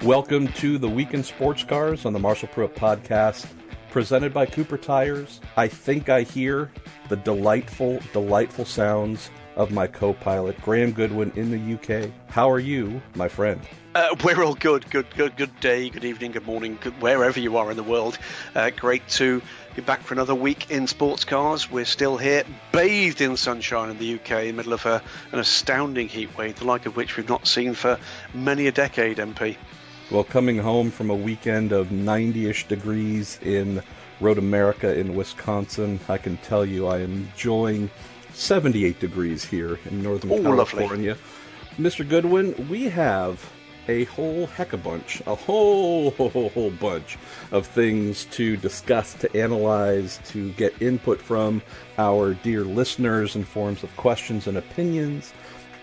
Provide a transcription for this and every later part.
Welcome to the Week in Sports Cars on the Marshall Pruett podcast, presented by Cooper Tires. I think I hear the delightful sounds of my co-pilot, Graham Goodwin, in the UK. How are you, my friend? We're all good. Good day, good evening, good morning, wherever you are in the world. Great to be back for another week in sports cars. We're still here, bathed in sunshine in the UK, in the middle of an astounding heat wave, the like of which we've not seen for many a decade, MP. Well, coming home from a weekend of 90-ish degrees in Road America in Wisconsin, I can tell you I am enjoying 78 degrees here in Northern California. Lovely. Mr. Goodwin, we have a whole bunch of things to discuss, to analyze, to get input from our dear listeners in forms of questions and opinions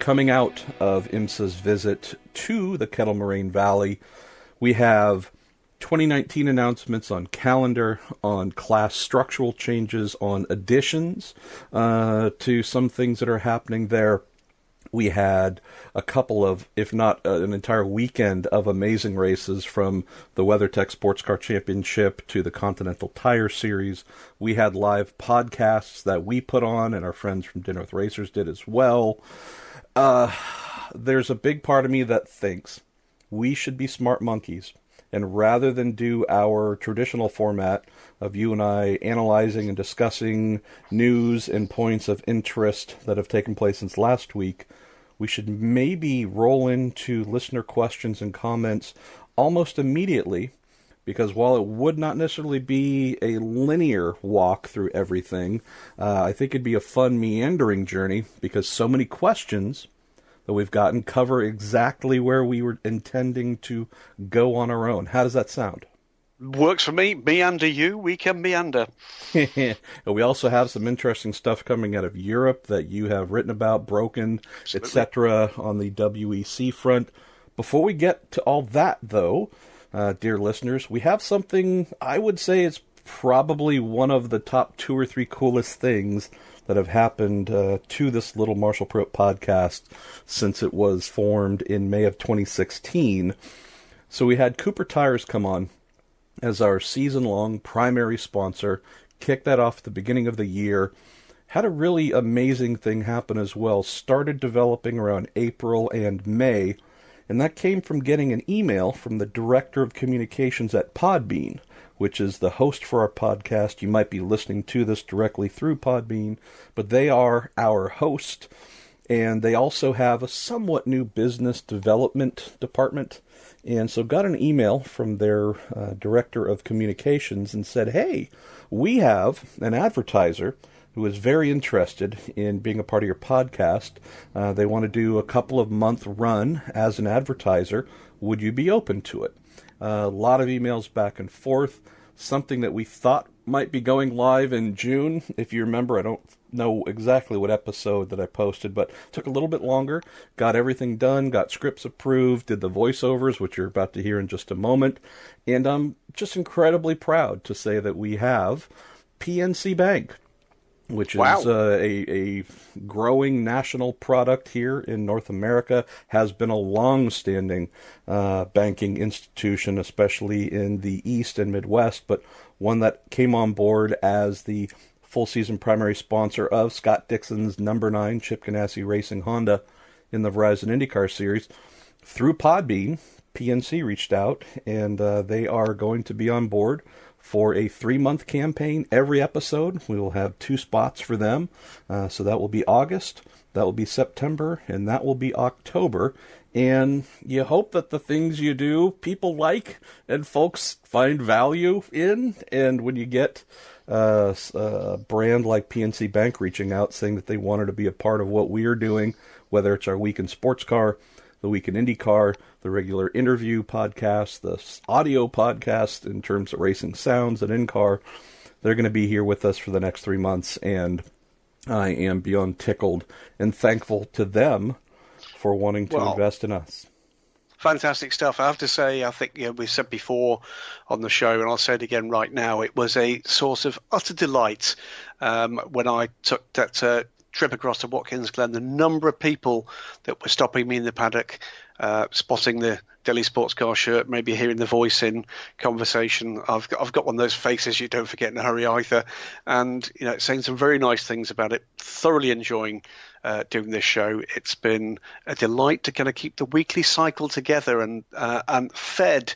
coming out of IMSA's visit to the Kettle Moraine Valley. We have 2019 announcements on calendar, on class structural changes, on additions to some things that are happening there. We had a couple of, if not an entire weekend of amazing races, from the WeatherTech Sports Car Championship to the Continental Tire Series. We had live podcasts that we put on, and our friends from Dinner with Racers did as well. There's a big part of me that thinks we should be smart monkeys, and rather than do our traditional format of you and I analyzing and discussing news and points of interest that have taken place since last week, we should maybe roll into listener questions and comments almost immediately, because while it would not necessarily be a linear walk through everything, I think it'd be a fun meandering journey, because so many questions that we've gotten cover exactly where we were intending to go on our own. How does that sound? Works for me. Meander you, we can meander. We also have some interesting stuff coming out of Europe that you have written about, broken, etc. on the WEC front. Before we get to all that, though, dear listeners, we have something I would say is probably one of the top 2 or 3 coolest things that have happened to this little Marshall Pruett podcast since it was formed in May of 2016. So we had Cooper Tires come on as our season-long primary sponsor, kicked that off at the beginning of the year. Had a really amazing thing happen as well. Started developing around April and May, and that came from getting an email from the Director of Communications at Podbean, which is the host for our podcast. You might be listening to this directly through Podbean, but they are our host, and they also have a somewhat new business development department. And so got an email from their Director of Communications and said, hey, we have an advertiser who is very interested in being a part of your podcast. They want to do a couple of month run as an advertiser. Would you be open to it? A lot of emails back and forth. Something that we thought might be going live in June. If you remember, I don't know exactly what episode that I posted, but took a little bit longer. Got everything done, got scripts approved, did the voiceovers, which you're about to hear in just a moment. And I'm just incredibly proud to say that we have PNC Bank, which is a growing national product here in North America, has been a long-standing banking institution, especially in the East and Midwest, but one that came on board as the full-season primary sponsor of Scott Dixon's number 9 Chip Ganassi Racing Honda in the Verizon IndyCar Series. Through Podbean, PNC reached out, and they are going to be on board for a 3-month campaign. Every episode, we will have 2 spots for them. So that will be August, that will be September, and that will be October. And you hope that the things you do, people like, and folks find value in. And when you get a brand like PNC Bank reaching out saying that they wanted to be a part of what we are doing, whether it's our Week in Sports Car, the Week in IndyCar, the regular interview podcast, the audio podcast in terms of racing sounds and in-car, they're going to be here with us for the next 3 months, and I am beyond tickled and thankful to them for wanting to invest in us. Fantastic stuff. I have to say, I think we've said before on the show, and I'll say it again right now, it was a source of utter delight when I took that trip across to Watkins Glen. The number of people that were stopping me in the paddock, spotting the Daily Sports Car shirt, maybe hearing the voice in conversation. I've got one of those faces you don't forget in a hurry either, and saying some very nice things about it. Thoroughly enjoying doing this show. It's been a delight to kind of keep the weekly cycle together and fed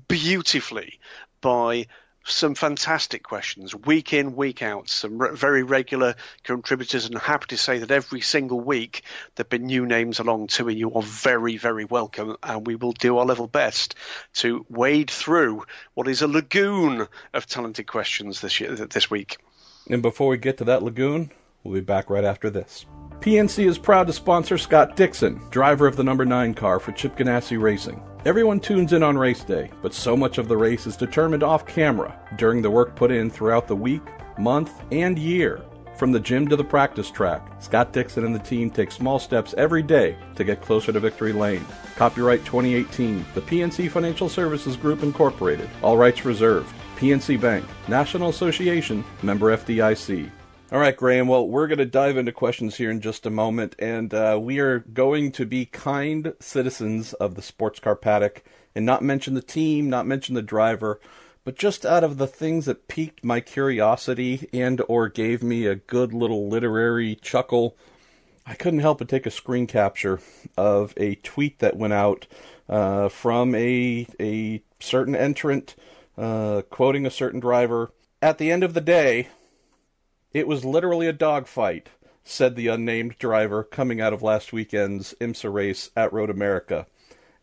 beautifully by some fantastic questions week in, week out, some very regular contributors, and happy to say that every single week there have been new names along too, and you are very, very welcome, and we will do our level best to wade through what is a lagoon of talented questions this week. And before we get to that lagoon, we'll be back right after this. PNC is proud to sponsor Scott Dixon, driver of the number 9 car for Chip Ganassi Racing. Everyone tunes in on race day, but so much of the race is determined off camera during the work put in throughout the week, month, and year. From the gym to the practice track, Scott Dixon and the team take small steps every day to get closer to victory lane. Copyright 2018, the PNC Financial Services Group Incorporated. All rights reserved. PNC Bank, National Association, member FDIC. All right, Graham, well, we're going to dive into questions here in just a moment, and we are going to be kind citizens of the sports car paddock and not mention the team, not mention the driver, but just out of the things that piqued my curiosity and or gave me a good little literary chuckle, I couldn't help but take a screen capture of a tweet that went out from a certain entrant quoting a certain driver. At the end of the day, it was literally a dogfight, said the unnamed driver coming out of last weekend's IMSA race at Road America.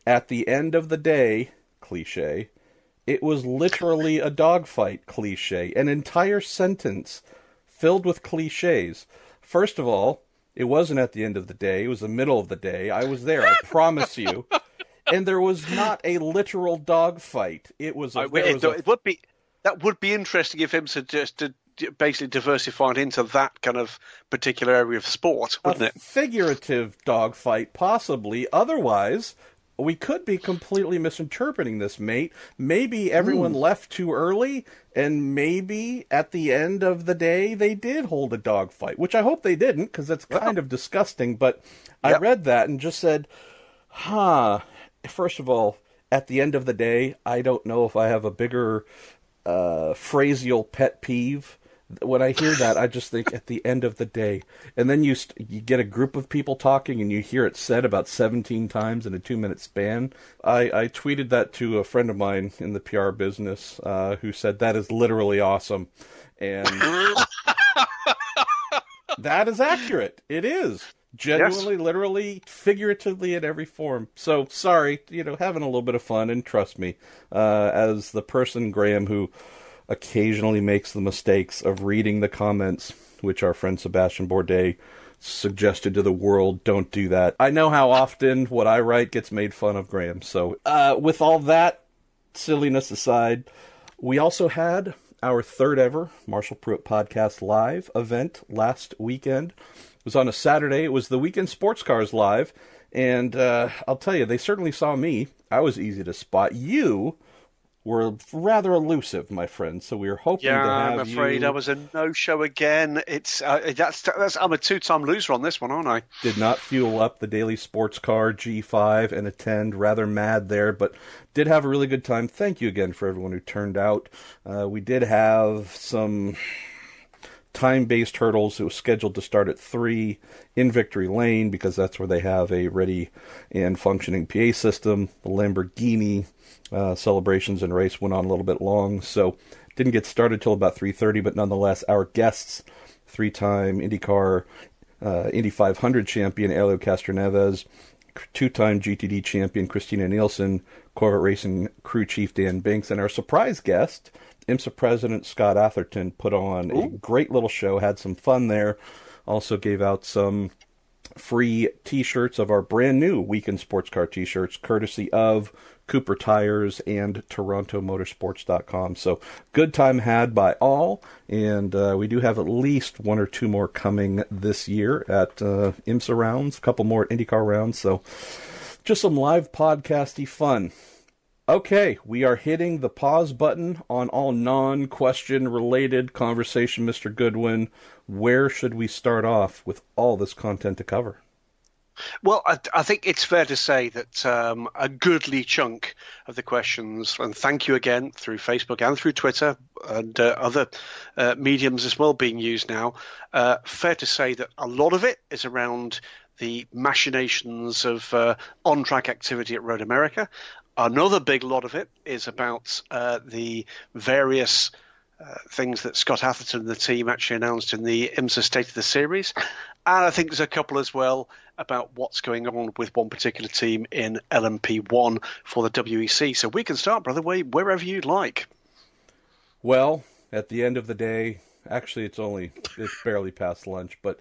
At the end of the day, cliche, it was literally a dogfight, cliche. An entire sentence filled with cliches. First of all, it wasn't at the end of the day. It was the middle of the day. I was there, I promise you. And there was not a literal dogfight. It was a... That would be interesting if IMSA just basically diversified into that kind of particular area of sport, wouldn't it? Figurative dogfight, possibly. Otherwise, we could be completely misinterpreting this, mate. Maybe everyone left too early, and maybe at the end of the day they did hold a dogfight, which I hope they didn't, because that's kind of disgusting. But I read that and just said, first of all, at the end of the day, I don't know if I have a bigger phrasal pet peeve. When I hear that, I just think at the end of the day. And then you get a group of people talking and you hear it said about 17 times in a 2-minute span. I tweeted that to a friend of mine in the PR business who said that is literally awesome. And that is accurate. It is. Genuinely, literally, figuratively in every form. So, sorry, having a little bit of fun. And trust me, as the person, Graham, who occasionally makes the mistakes of reading the comments, which our friend Sebastian Bourdais suggested to the world, don't do that. I know how often what I write gets made fun of, Graham. So with all that silliness aside, we also had our third ever Marshall Pruett Podcast Live event last weekend. It was on a Saturday. It was the Weekend Sports Cars Live. And I'll tell you, they certainly saw me. I was easy to spot. You were rather elusive, my friend, so we were hoping to have you... I'm afraid I was a no-show again. It's I'm a two-time loser on this one, aren't I? Did not fuel up the Daily Sports Car G5 and attend. Rather mad there, but did have a really good time. Thank you again for everyone who turned out. We did have some time-based hurdles. It was scheduled to start at 3 in Victory Lane because that's where they have a ready and functioning PA system. The Lamborghini celebrations and race went on a little bit long, so didn't get started till about 3:30, but nonetheless, our guests, 3-time IndyCar Indy 500 champion Helio Castroneves, 2-time GTD champion Christina Nielsen, Corvette Racing crew chief Dan Binks, and our surprise guest, IMSA president Scott Atherton, put on a great little show, had some fun there, also gave out some free t-shirts of our brand new Weekend Sports Car t-shirts, courtesy of Cooper Tires and TorontoMotorsports.com. So good time had by all, and we do have at least 1 or 2 more coming this year at IMSA rounds, a couple more at IndyCar rounds, so just some live podcasty fun. Okay, we are hitting the pause button on all non-question related conversation, Mr. Goodwin. Where should we start off with all this content to cover? Well, I think it's fair to say that a goodly chunk of the questions, and thank you again through Facebook and through Twitter and other mediums as well being used now, fair to say that a lot of it is around the machinations of on-track activity at Road America. Another big lot of it is about the various things that Scott Atherton and the team actually announced in the IMSA State of the Series. And I think there's a couple as well about what's going on with one particular team in LMP1 for the WEC. So we can start, Brother Way, wherever you'd like. Well, at the end of the day, actually it's barely past lunch, but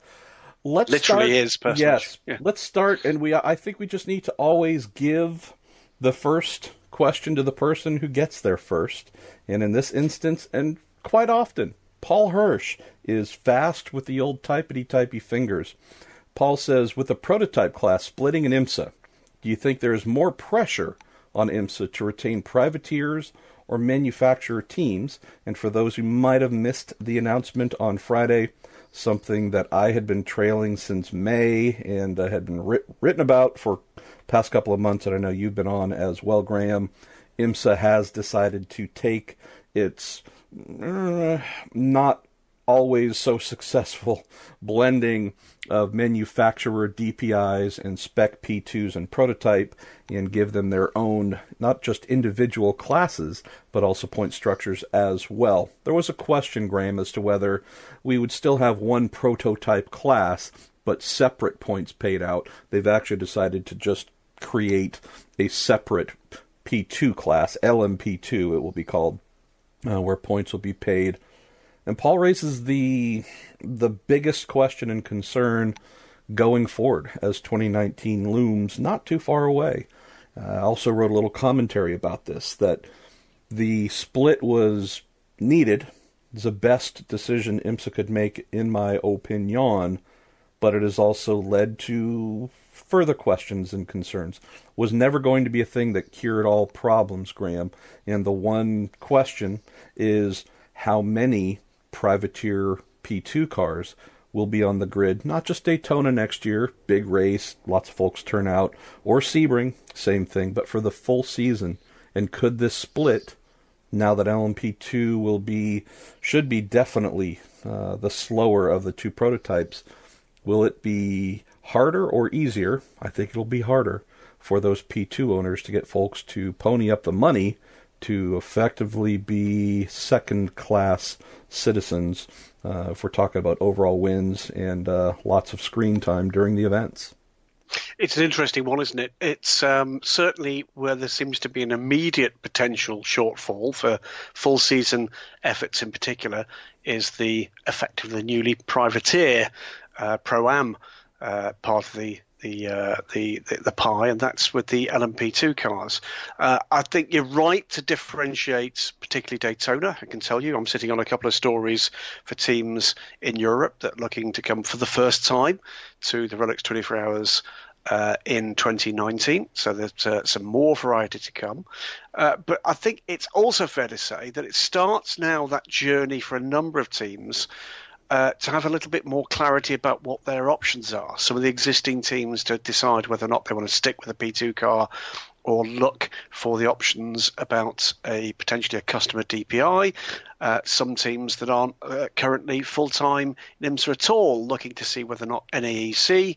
let's literally start. Is past yes, lunch. Yeah. Let's start, and I think we just need to always give the first question to the person who gets there first. And in this instance, and quite often, Paul Hirsch is fast with the old typey fingers. Paul says, with the prototype class splitting in IMSA, do you think there is more pressure on IMSA to retain privateers or manufacturer teams? And for those who might have missed the announcement on Friday, something that I had been trailing since May and had been written about for past couple of months, and I know you've been on as well, Graham. IMSA has decided to take its not always so successful blending of manufacturer DPIs and spec P2s and prototype and give them their own, not just individual classes, but also point structures as well. There was a question, Graham, as to whether we would still have one prototype class, but separate points paid out. They've actually decided to just create a separate P2 class, LMP2 it will be called, where points will be paid. And Paul raises the biggest question and concern going forward as 2019 looms not too far away. I also wrote a little commentary about this, that the split was needed. It's the best decision IMSA could make, in my opinion, but it has also led to further questions and concerns. Was never going to be a thing that cured all problems, Graham. And the one question is how many privateer P2 cars will be on the grid. Not just Daytona next year, big race, lots of folks turn out, or Sebring, same thing, but for the full season. And could this split, now that LMP2 should be definitely the slower of the two prototypes, will it be harder or easier? I think it'll be harder for those P2 owners to get folks to pony up the money to effectively be second-class citizens if we're talking about overall wins and lots of screen time during the events. It's an interesting one, isn't it? It's certainly where there seems to be an immediate potential shortfall for full season efforts in particular is the effect of the newly privateer Pro-Am part of the pie, and that's with the LMP2 cars. I think you're right to differentiate, particularly Daytona. I can tell you, I'm sitting on a couple of stories for teams in Europe that are looking to come for the first time to the Rolex 24 Hours in 2019. So there's some more variety to come. But I think it's also fair to say that it starts now, that journey for a number of teams, to have a little bit more clarity about what their options are. Some of the existing teams to decide whether or not they want to stick with a P2 car or look for the options about potentially a customer DPI. Some teams that aren't currently full-time in IMSA at all, looking to see whether or not NAEC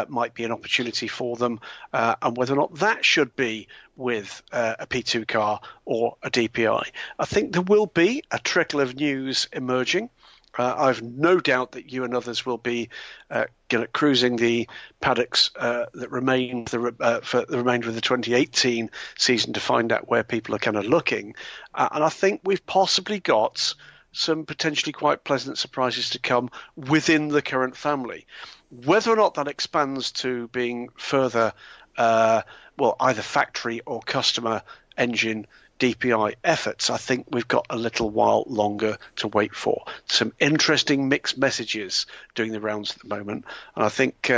might be an opportunity for them, and whether or not that should be with a P2 car or a DPI. I think there will be a trickle of news emerging. I've no doubt that you and others will be cruising the paddocks that remain for the remainder of the 2018 season to find out where people are kind of looking. And I think we've possibly got some potentially quite pleasant surprises to come within the current family. Whether or not that expands to being further, either factory or customer engine DPI efforts, I think we've got a little while longer to wait for. Some interesting mixed messages doing the rounds at the moment, and I think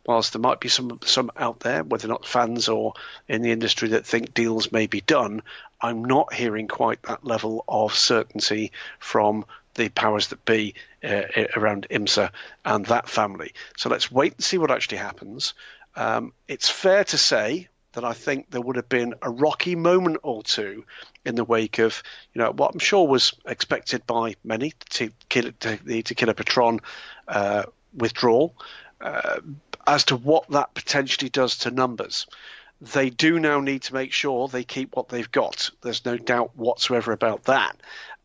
whilst there might be some out there, whether or not fans or in the industry, that think deals may be done, I'm not hearing quite that level of certainty from the powers that be around IMSA and that family. So let's wait and see what actually happens. It's fair to say that I think there would have been a rocky moment or two in the wake of, what I'm sure was expected by many, the Tequila Patron withdrawal, as to what that potentially does to numbers. They do now need to make sure they keep what they've got. There's no doubt whatsoever about that.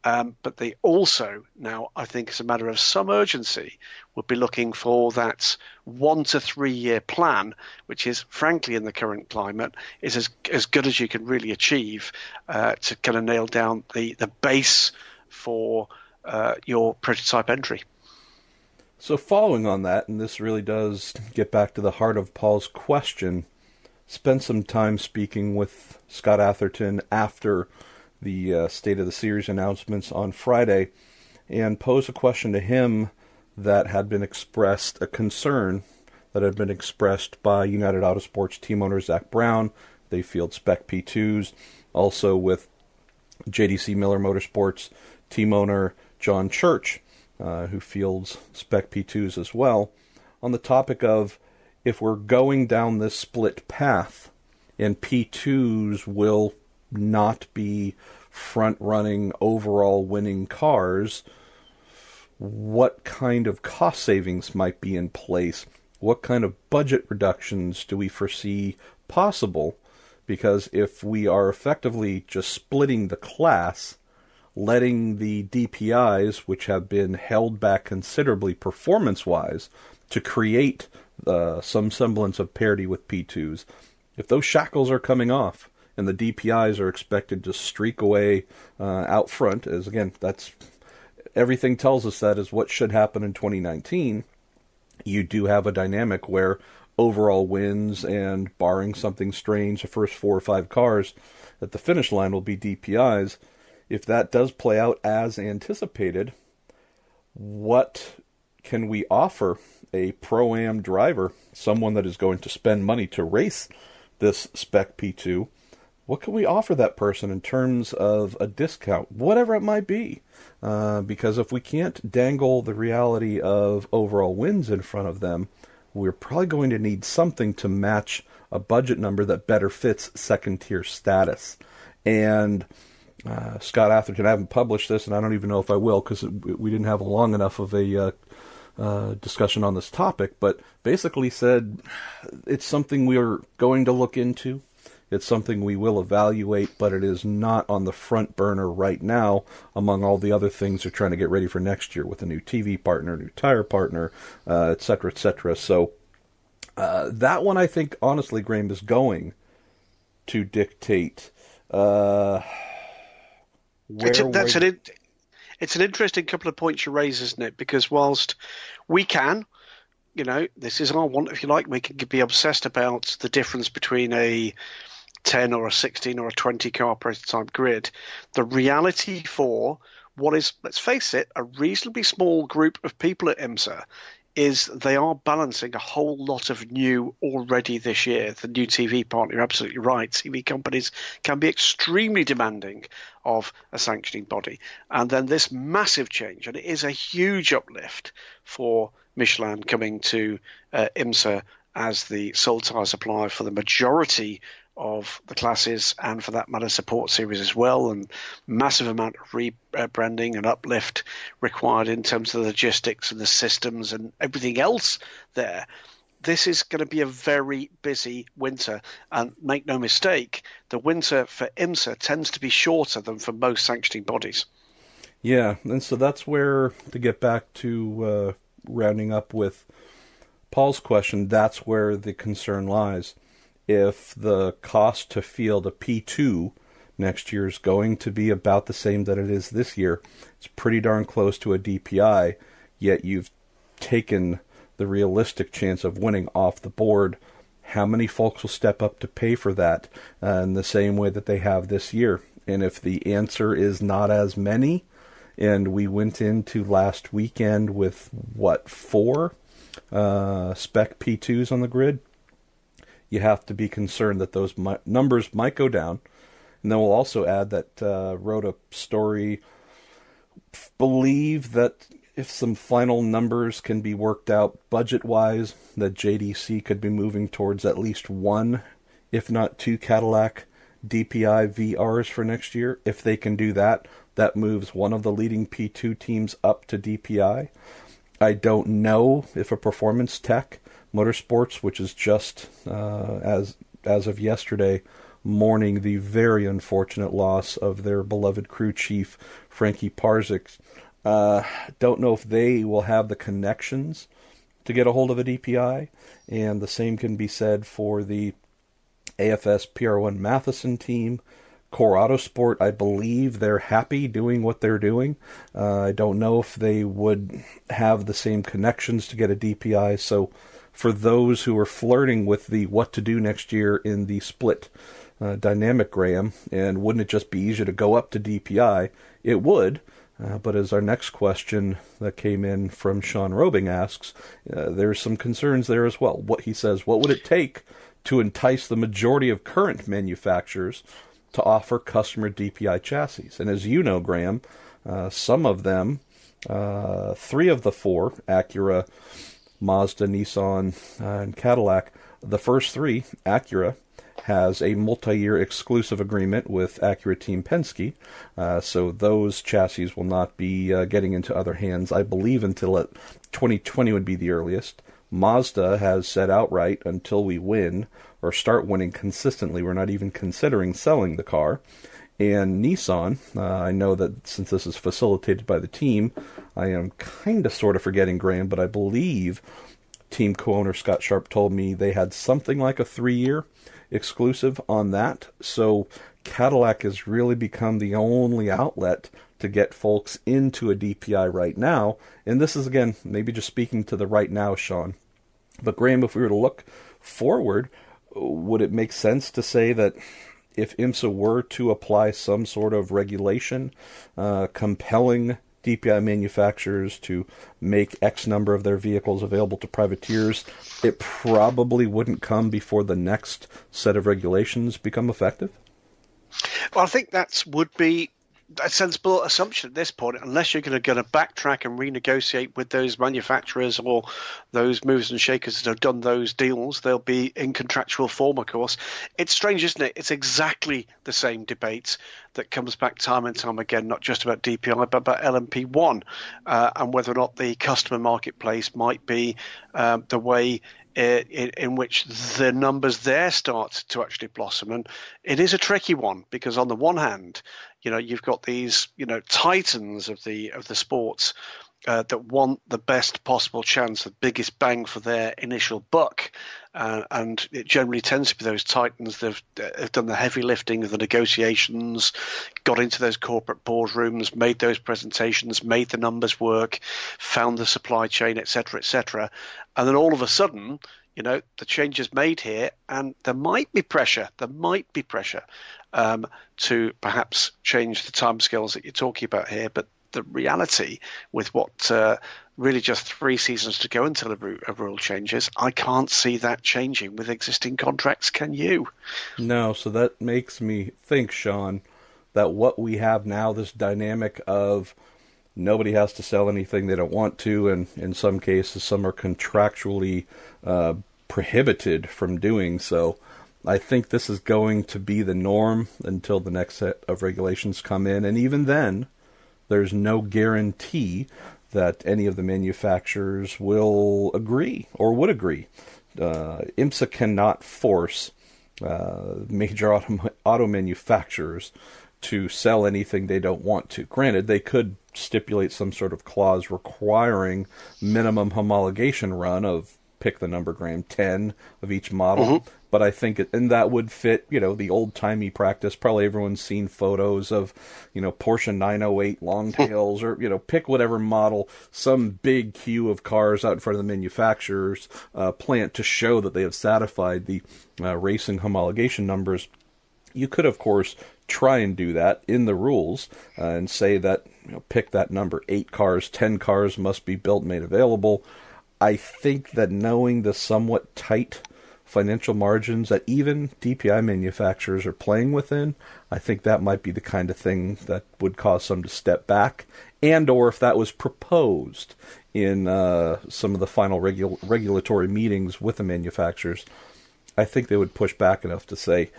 But they also now, I think it's a matter of some urgency, would be looking for that 1 to 3 year plan, which is, frankly, in the current climate, is as good as you can really achieve to kind of nail down the base for your prototype entry. So following on that, and this really does get back to the heart of Paul's question, spent some time speaking with Scott Atherton after the State of the Series announcements on Friday, and posed a question to him that had been expressed, a concern that had been expressed by United Autosports team owner Zach Brown. They field Spec P2s, also with JDC Miller Motorsports team owner John Church, who fields Spec P2s as well, on the topic of, if we're going down this split path and P2s will not be front-running, overall winning cars, what kind of cost savings might be in place? What kind of budget reductions do we foresee possible? Because if we are effectively just splitting the class, letting the DPIs, which have been held back considerably performance-wise, to create some semblance of parity with P2s, if those shackles are coming off and the DPIs are expected to streak away out front, as again, that's everything tells us that is what should happen in 2019, you do have a dynamic where overall wins and, barring something strange, the first 4 or 5 cars at the finish line will be DPIs. If that does play out as anticipated, what can we offer a Pro-Am driver, someone that is going to spend money to race this Spec P2? What can we offer that person in terms of a discount, whatever it might be? Because if we can't dangle the reality of overall wins in front of them, we're probably going to need something to match a budget number that better fits second-tier status. And Scott Atherton, I haven't published this, and I don't even know if I will, because we didn't have long enough of a discussion on this topic, but basically said it's something we're going to look into. It's something we will evaluate, but it is not on the front burner right now among all the other things they're trying to get ready for next year with a new TV partner, new tire partner, et cetera, et cetera. So that one, I think, honestly, Graham, is going to dictate It's an interesting couple of points you raise, isn't it? Because whilst we can, this is our want, if you like, we can be obsessed about the difference between a 10 or a 16 or a 20 car prototype grid. The reality for what is, let's face it, a reasonably small group of people at IMSA is they are balancing a whole lot of new already this year. The new TV partner, you're absolutely right. TV companies can be extremely demanding of a sanctioning body. And then this massive change, and it is a huge uplift for Michelin coming to IMSA as the sole tyre supplier for the majority of the classes, and for that matter support series as well, and massive amount of rebranding and uplift required in terms of the logistics and the systems and everything else there. This is going to be a very busy winter, and make no mistake, the winter for IMSA tends to be shorter than for most sanctioning bodies. Yeah, and so that's where, to get back to rounding up with Paul's question, that's where the concern lies. If the cost to field a P2 next year is going to be about the same that it is this year, it's pretty darn close to a DPI, yet you've taken the realistic chance of winning off the board. How many folks will step up to pay for that in the same way that they have this year? And if the answer is not as many, and we went into last weekend with, 4 spec P2s on the grid, you have to be concerned that those numbers might go down. And then we'll also add that wrote a story, believe that if some final numbers can be worked out budget-wise, that JDC could be moving towards at least one, if not two Cadillac DPI VRs for next year. If they can do that, that moves one of the leading P2 teams up to DPI. I don't know if a Performance Tech Motorsports, which is just as of yesterday, mourning the very unfortunate loss of their beloved crew chief, Frankie Parzik. Don't know if they will have the connections to get a hold of a DPI, and the same can be said for the AFS PR1 Matheson team. Core Autosport, I believe they're happy doing what they're doing. I don't know if they would have the same connections to get a DPI, so for those who are flirting with the what to do next year in the split dynamic, Graham, and wouldn't it just be easier to go up to DPI? It would, but as our next question that came in from Sean Robing asks, there's some concerns there as well. What he says, what would it take to entice the majority of current manufacturers to offer customer DPI chassis? And as you know, Graham, some of them, 3 of the 4, Acura, Mazda, Nissan, and Cadillac, the first 3, Acura, has a multi-year exclusive agreement with Acura Team Penske, so those chassis will not be getting into other hands, I believe, until 2020 would be the earliest. Mazda has said outright, until we win, or start winning consistently, we're not even considering selling the car. And Nissan, I know that since this is facilitated by the team, I am kind of sort of forgetting, Graham, but I believe team co-owner Scott Sharp told me they had something like a 3-year exclusive on that. So Cadillac has really become the only outlet to get folks into a DPI right now. And this is, again, maybe just speaking to the right now, Sean. But Graham, if we were to look forward, would it make sense to say that if IMSA were to apply some sort of regulation compelling DPI manufacturers to make X number of their vehicles available to privateers, it probably wouldn't come before the next set of regulations become effective? Well, I think that would be a sensible assumption at this point, unless you're going to backtrack and renegotiate with those manufacturers or those movers and shakers that have done those deals. They'll be in contractual form, of course. It's strange, isn't it? It's exactly the same debate that comes back time and time again, not just about DPI, but about LMP1, and whether or not the customer marketplace might be the way in which the numbers there start to actually blossom. And it is a tricky one, because on the one hand, you've got these, titans of the sports that want the best possible chance, the biggest bang for their initial buck. And it generally tends to be those titans that have done the heavy lifting of the negotiations, got into those corporate boardrooms, made those presentations, made the numbers work, found the supply chain, et cetera, and then all of a sudden, the change is made here, and there might be pressure to perhaps change the timescales that you're talking about here. But the reality, with what really just 3 seasons to go until a rule changes, I can't see that changing with existing contracts. Can you? No, so that makes me think, Sean, that what we have now, this dynamic of nobody has to sell anything they don't want to, and in some cases, some are contractually prohibited from doing so. I think this is going to be the norm until the next set of regulations come in, and even then, there's no guarantee that any of the manufacturers will agree or would agree. IMSA cannot force major auto manufacturers to sell anything they don't want to. Granted, they could stipulate some sort of clause requiring minimum homologation run of, pick the number, Graham, 10 of each model. Mm-hmm. But I think, and that would fit, the old-timey practice. Probably everyone's seen photos of, Porsche 908 Longtails, or, pick whatever model, some big queue of cars out in front of the manufacturer's plant to show that they have satisfied the racing homologation numbers. You could, of course, try and do that in the rules and say that, pick that number, 8 cars, 10 cars must be built and made available. I think that knowing the somewhat tight financial margins that even DPI manufacturers are playing within, I think that might be the kind of thing that would cause some to step back, and or if that was proposed in some of the final regulatory meetings with the manufacturers, I think they would push back enough to say,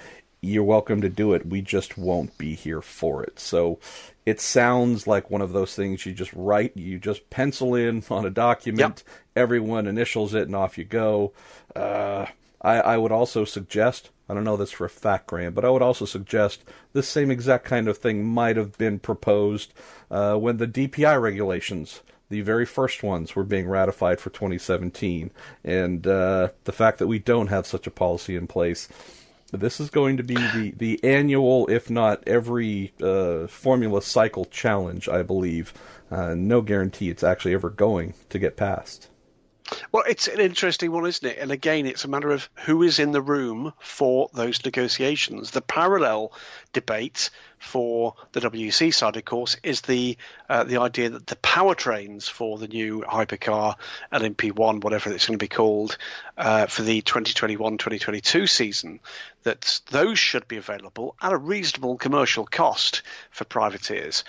you're welcome to do it, we just won't be here for it. So it sounds like one of those things you just pencil in on a document, yep. Everyone initials it, and off you go. I would also suggest, I don't know this for a fact, Graham, but I would also suggest this same exact kind of thing might have been proposed when the DPI regulations, the very first ones, were being ratified for 2017. And the fact that we don't have such a policy in place, this is going to be the annual, if not every formula cycle challenge, I believe. No guarantee it's actually ever going to get passed. Well, it's an interesting one, isn't it? And again, it's a matter of who is in the room for those negotiations. The parallel debate for the WEC side, of course, is the idea that the powertrains for the new hypercar LMP1, whatever it's going to be called, for the 2021-2022 season, that those should be available at a reasonable commercial cost for privateers.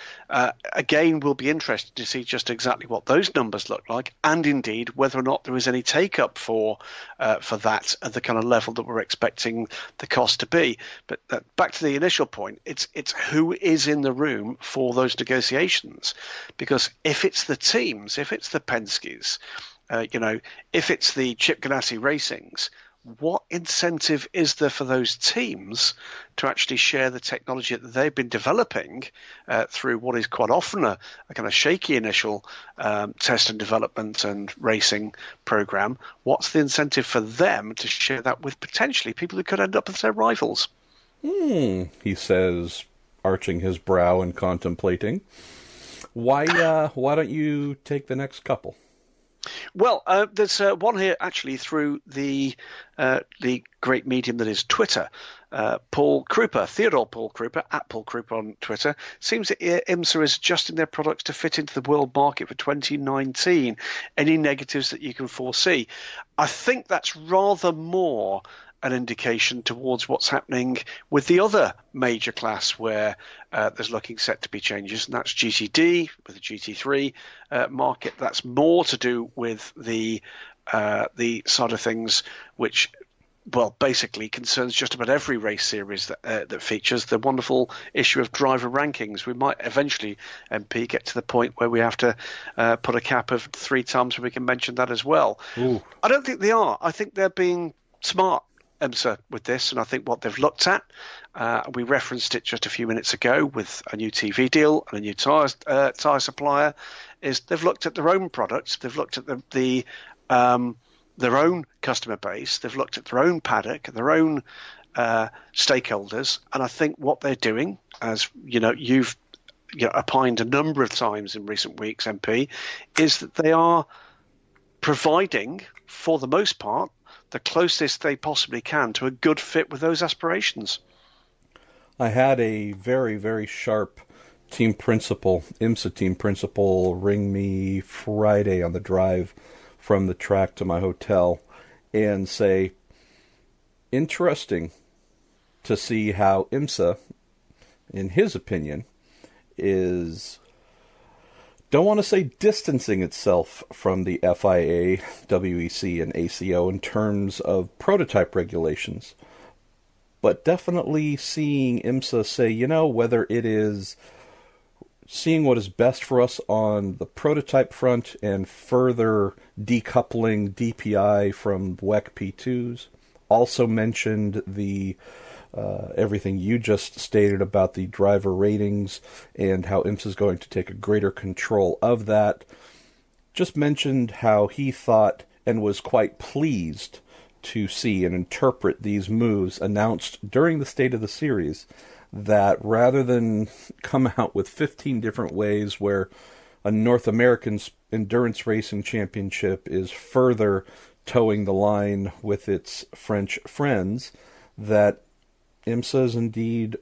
Again, we'll be interested to see just exactly what those numbers look like, and indeed whether or not there is any take-up for that at the kind of level that we're expecting the cost to be. But back to the initial point, it's who is in the room for those negotiations. Because if it's the teams, if it's the Penske's, if it's the Chip Ganassi Racings, what incentive is there for those teams to actually share the technology that they've been developing through what is quite often a kind of shaky initial test and development and racing program? What's the incentive for them to share that with potentially people who could end up as their rivals? He says, arching his brow and contemplating. Why don't you take the next couple? Well, there's one here actually through the great medium that is Twitter. Paul Krupa, Theodore Paul Krupa, at Paul Krupa on Twitter, seems that IMSA is adjusting their products to fit into the world market for 2019. Any negatives that you can foresee? I think that's rather more an indication towards what's happening with the other major class where there's looking set to be changes, and that's GTD with the GT3 market. That's more to do with the side of things which, well, basically concerns just about every race series that features the wonderful issue of driver rankings. We might eventually, MP, get to the point where we have to put a cap of 3 times where we can mention that as well. Ooh. I don't think they are. I think they're being smart, IMSA, with this, and I think what they've looked at, we referenced it just a few minutes ago with a new TV deal and a new tyre supplier, is they've looked at their own products, they've looked at their own customer base, they've looked at their own paddock, their own stakeholders, and I think what they're doing, as you've opined a number of times in recent weeks, MP, is that they are providing, for the most part, the closest they possibly can to a good fit with those aspirations. I had a very, very sharp IMSA team principal, ring me Friday on the drive from the track to my hotel and say, interesting to see how IMSA, in his opinion, is, don't want to say distancing itself from the FIA, WEC, and ACO in terms of prototype regulations, but definitely seeing IMSA say, whether it is seeing what is best for us on the prototype front and further decoupling DPI from WEC P2s, also mentioned the everything you just stated about the driver ratings and how IMSA is going to take a greater control of that. Just mentioned how he thought and was quite pleased to see and interpret these moves announced during the State of the Series, that rather than come out with 15 different ways where a North American endurance racing championship is further towing the line with its French friends, that IMSA is indeed,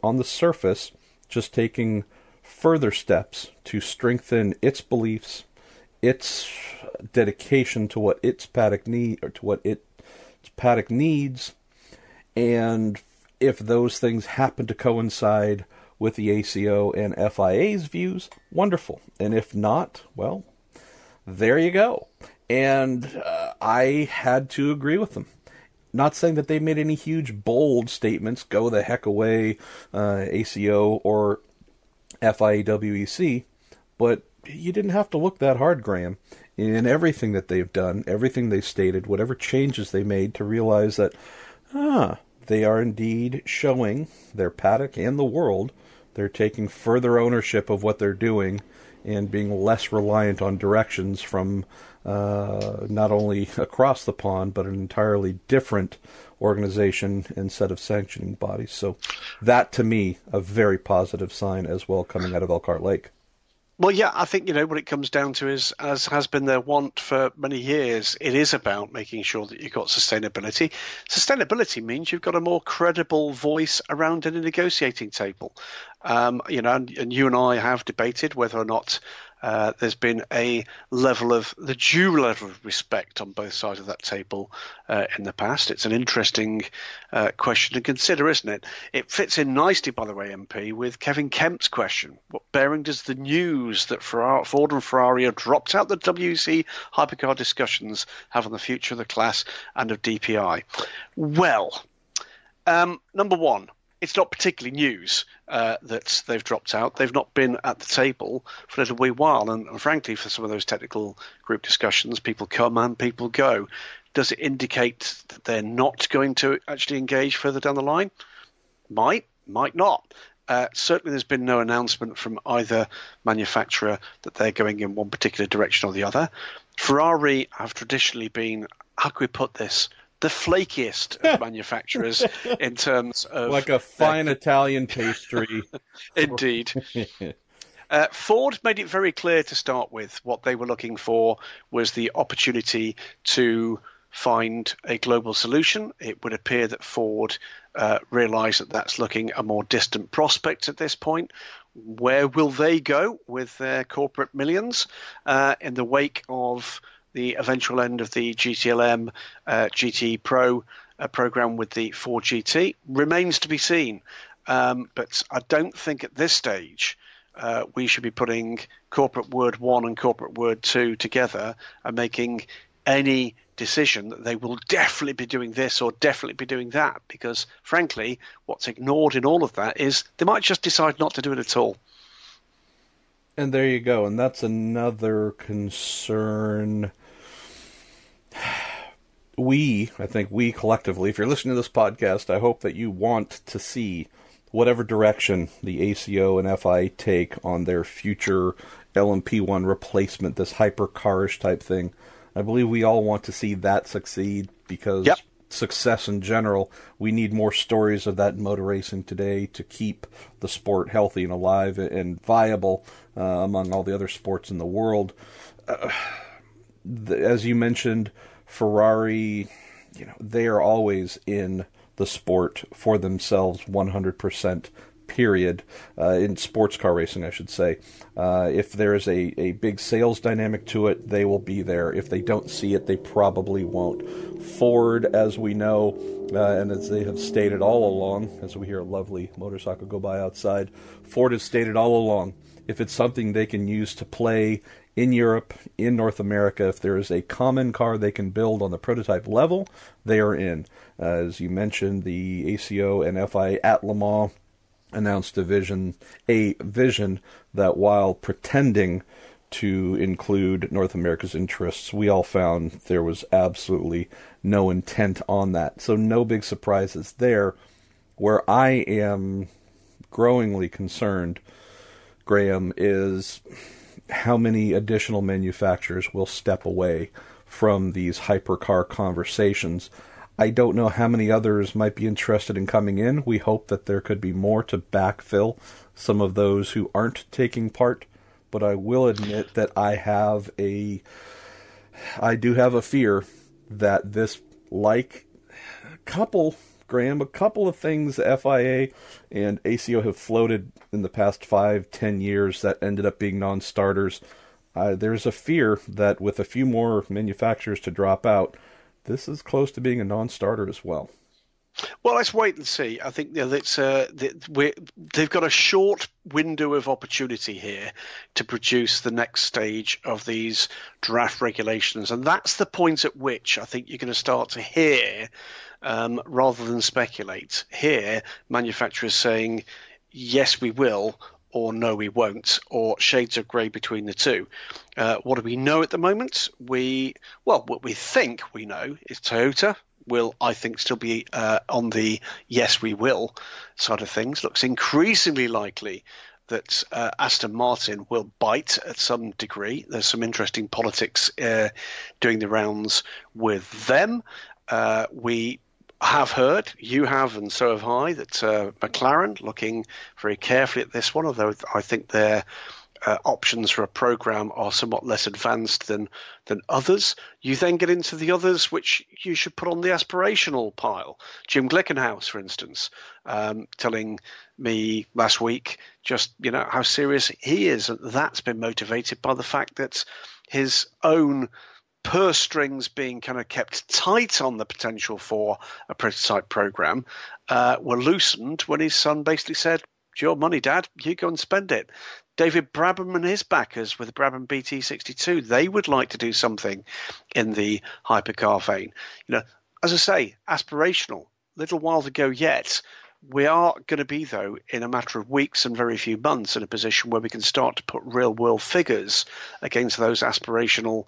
on the surface, just taking further steps to strengthen its beliefs, its dedication to what its paddock need, or to what it its paddock needs, and if those things happen to coincide with the ACO and FIA's views, wonderful. And if not, well, there you go. And I had to agree with them. Not saying that they made any huge, bold statements, go the heck away, ACO or FIA-WEC, but you didn't have to look that hard, Graham, in everything that they've done, everything they stated, whatever changes they made, to realize that, they are indeed showing their paddock and the world they're taking further ownership of what they're doing and being less reliant on directions from not only across the pond, but an entirely different organization and set of sanctioning bodies. So that, to me, a very positive sign as well coming out of Elkhart Lake. Well, yeah, I think, what it comes down to is, as has been their want for many years, it is about making sure that you've got sustainability. Sustainability means you've got a more credible voice around in a negotiating table. And you and I have debated whether or not there's been the due level of respect on both sides of that table in the past. It's an interesting question to consider, isn't it? It fits in nicely, by the way, MP, with Kevin Kemp's question. What bearing does the news that Ford and Ferrari have dropped out the WEC hypercar discussions have on the future of the class and of DPI? Well, number one, it's not particularly news that they've dropped out. They've not been at the table for a little wee while. And frankly, for some of those technical group discussions, people come and people go. Does it indicate that they're not going to actually engage further down the line? Might not. Certainly there's been no announcement from either manufacturer that they're going in one particular direction or the other. Ferrari have traditionally been, how can we put this, the flakiest of manufacturers in terms of... Like a fine Italian pastry. Indeed. Ford made it very clear to start with. What they were looking for was the opportunity to find a global solution. It would appear that Ford realised that that's looking a more distant prospect at this point. Where will they go with their corporate millions in the wake of the eventual end of the GTLM GT Pro program with the Ford GT? Remains to be seen. But I don't think at this stage we should be putting corporate word 1 and corporate word 2 together and making any decision that they will definitely be doing this or definitely be doing that, because frankly what's ignored in all of that is they might just decide not to do it at all. And there you go. And that's another concern. I think we collectively, if you're listening to this podcast, I hope that you want to see whatever direction the ACO and FI take on their future LMP1 replacement, this hypercarish type thing. I believe we all want to see that succeed, because success in general, we need more stories of that in motor racing today to keep the sport healthy and alive and viable among all the other sports in the world. As you mentioned, Ferrari, they are always in the sport for themselves 100%, period, in sports car racing, I should say. If there is a big sales dynamic to it, they will be there. If they don't see it, they probably won't. Ford, as we know, and as they have stated all along, as we hear a lovely motorcycle go by outside, Ford has stated all along, if it's something they can use to play in Europe, in North America, if there is a common car they can build on the prototype level, they are in. As you mentioned, the ACO and FIA at Le Mans announced a vision that, while pretending to include North America's interests, we all found there was absolutely no intent on that. So no big surprises there. Where I am growingly concerned, Graham, is how many additional manufacturers will step away from these hypercar conversations. I don't know how many others might be interested in coming in. We hope that there could be more to backfill some of those who aren't taking part. But I will admit that I do have a fear that this, like a couple of things FIA and ACO have floated in the past 5-10 years that ended up being non-starters. There's a fear that with a few more manufacturers to drop out, This is close to being a non-starter as well. Well, let's wait and see. I think they've got a short window of opportunity here to produce the next stage of these draft regulations, and that's the point at which I think you're going to start to hear, rather than speculate, hear manufacturers saying, yes, we will, or no, we won't, or shades of grey between the two. What do we know at the moment? What we think we know is Toyota will, I think, still be on the yes, we will side of things. Looks increasingly likely that Aston Martin will bite at some degree. There's some interesting politics doing the rounds with them. We have heard, you have, and so have I, that McLaren looking very carefully at this one, although I think their options for a program are somewhat less advanced than others. You then get into the others which you should put on the aspirational pile. Jim Glickenhaus, for instance, telling me last week just how serious he is, and that's been motivated by the fact that his own purse strings being kind of kept tight on the potential for a prototype program were loosened when his son basically said, "It's your money, Dad. You go and spend it." David Brabham and his backers with the Brabham BT62, they would like to do something in the hypercar vein. As I say, aspirational. Little while to go yet. We are going to be, though, in a matter of weeks and very few months in a position where we can start to put real-world figures against those aspirational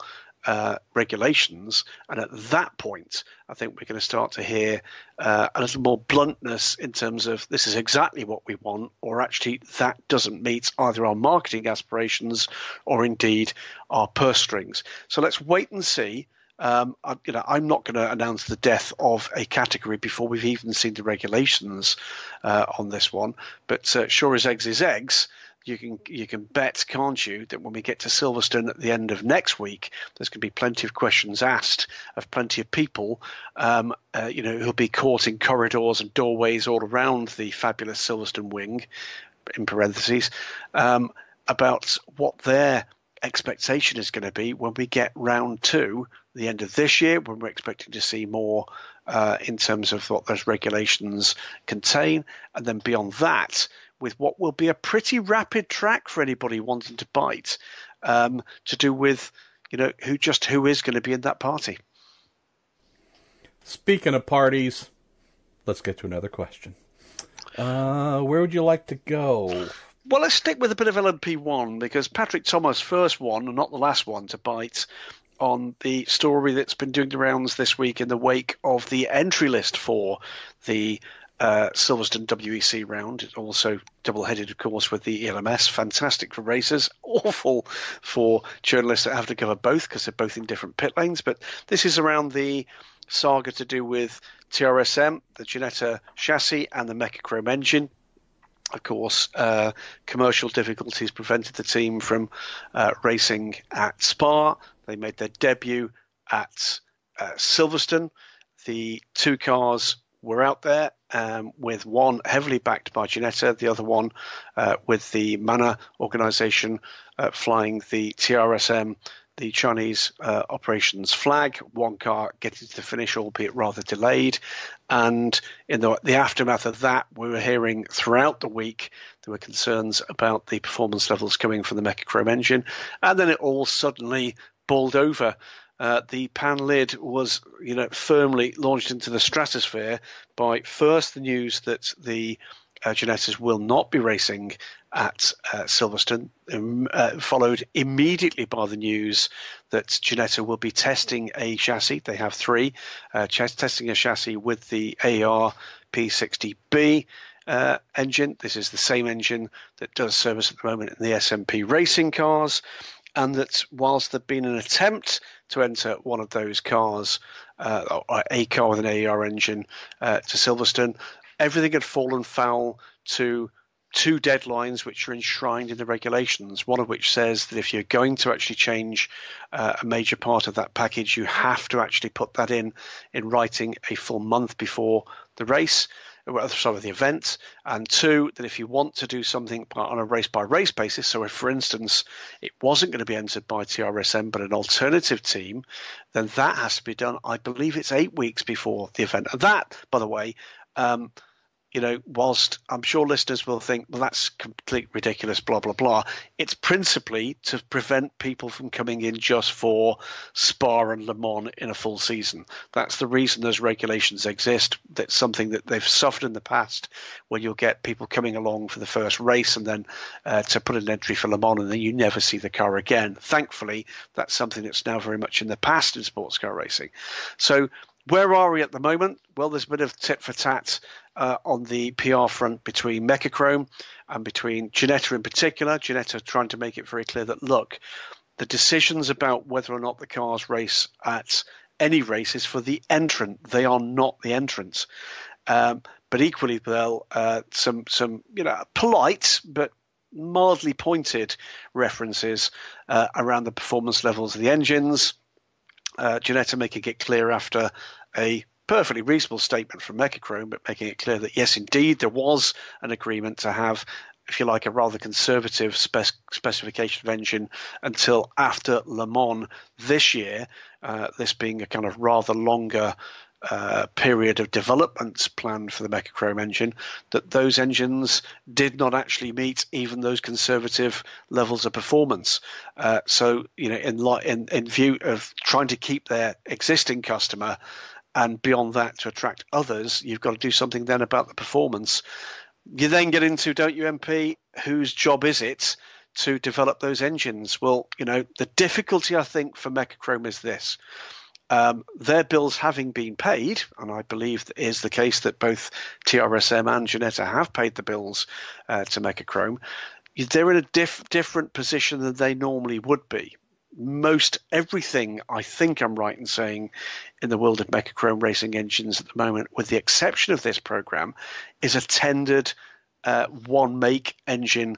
regulations, and at that point I think we're going to start to hear a little more bluntness in terms of this is exactly what we want, or actually that doesn't meet either our marketing aspirations or indeed our purse strings. So let's wait and see. I'm not going to announce the death of a category before we've even seen the regulations on this one, but sure as eggs is eggs. You can bet, can't you, that when we get to Silverstone at the end of next week, there's going to be plenty of questions asked of plenty of people, who'll be caught in corridors and doorways all around the fabulous Silverstone wing, in parentheses, about what their expectation is going to be when we get round two, the end of this year, when we're expecting to see more in terms of what those regulations contain, and then beyond that, with what will be a pretty rapid track for anybody wanting to bite, to do with, who is going to be in that party. Speaking of parties, let's get to another question. Where would you like to go? Well, let's stick with a bit of LMP1, because Patrick Thomas, first one, and not the last one, to bite on the story that's been doing the rounds this week in the wake of the entry list for the Silverstone WEC round. It's also double-headed, of course, with the ELMS. Fantastic for racers, awful for journalists that have to cover both because they're both in different pit lanes. But this is around the saga to do with TRSM, the Ginetta chassis, and the Mechachrome engine. Of course, commercial difficulties prevented the team from racing at Spa. They made their debut at Silverstone. The two cars were out there, with one heavily backed by Ginetta, the other one with the Mana organisation flying the TRSM, the Chinese operations flag. One car getting to the finish, albeit rather delayed. And in the aftermath of that, we were hearing throughout the week there were concerns about the performance levels coming from the Mechachrome engine. And then it all suddenly bowled over. The pan lid was, firmly launched into the stratosphere by first the news that the Ginettas will not be racing at Silverstone, followed immediately by the news that Ginetta will be testing a chassis. They have three, testing a chassis with the AR P60B engine. This is the same engine that does service at the moment in the SMP racing cars. And that whilst there'd been an attempt to enter one of those cars, or a car with an AER engine, to Silverstone, everything had fallen foul to two deadlines which are enshrined in the regulations, one of which says that if you're going to actually change a major part of that package, you have to actually put that in writing a full month before the race. some of the event, and two, that if you want to do something on a race-by-race basis, so if, for instance, it wasn't going to be entered by TRSM but an alternative team, then that has to be done, I believe it's 8 weeks before the event. And that, by the way, whilst I'm sure listeners will think, well, that's complete ridiculous, blah, blah, blah. It's principally to prevent people from coming in just for Spa and Le Mans in a full season. That's the reason those regulations exist. That's something that they've suffered in the past, where you'll get people coming along for the first race and then to put an entry for Le Mans, and then you never see the car again. Thankfully, that's something that's now very much in the past in sports car racing. So where are we at the moment? Well, there's a bit of tit for tat on the PR front between Mechachrome and between Ginetta in particular. Ginetta trying to make it very clear that, look, the decisions about whether or not the cars race at any race is for the entrant. They are not the entrants. But equally, well, some polite but mildly pointed references around the performance levels of the engines. Ginetta making it clear after a perfectly reasonable statement from Mechachrome, but making it clear that, yes, indeed, there was an agreement to have, if you like, a rather conservative specification of engine until after Le Mans this year, this being a kind of rather longer period of development planned for the Mechachrome engine, that those engines did not actually meet even those conservative levels of performance. So, in view of trying to keep their existing customer and beyond that to attract others, you've got to do something then about the performance. You then get into, don't you, MP, whose job is it to develop those engines? Well, the difficulty, I think, for Mechachrome is this. Their bills having been paid, and I believe that is the case that both TRSM and Ginetta have paid the bills to Mechachrome, they're in a different position than they normally would be. Most everything, I think I'm right in saying, in the world of Mechachrome racing engines at the moment, with the exception of this program, is a tendered one-make engine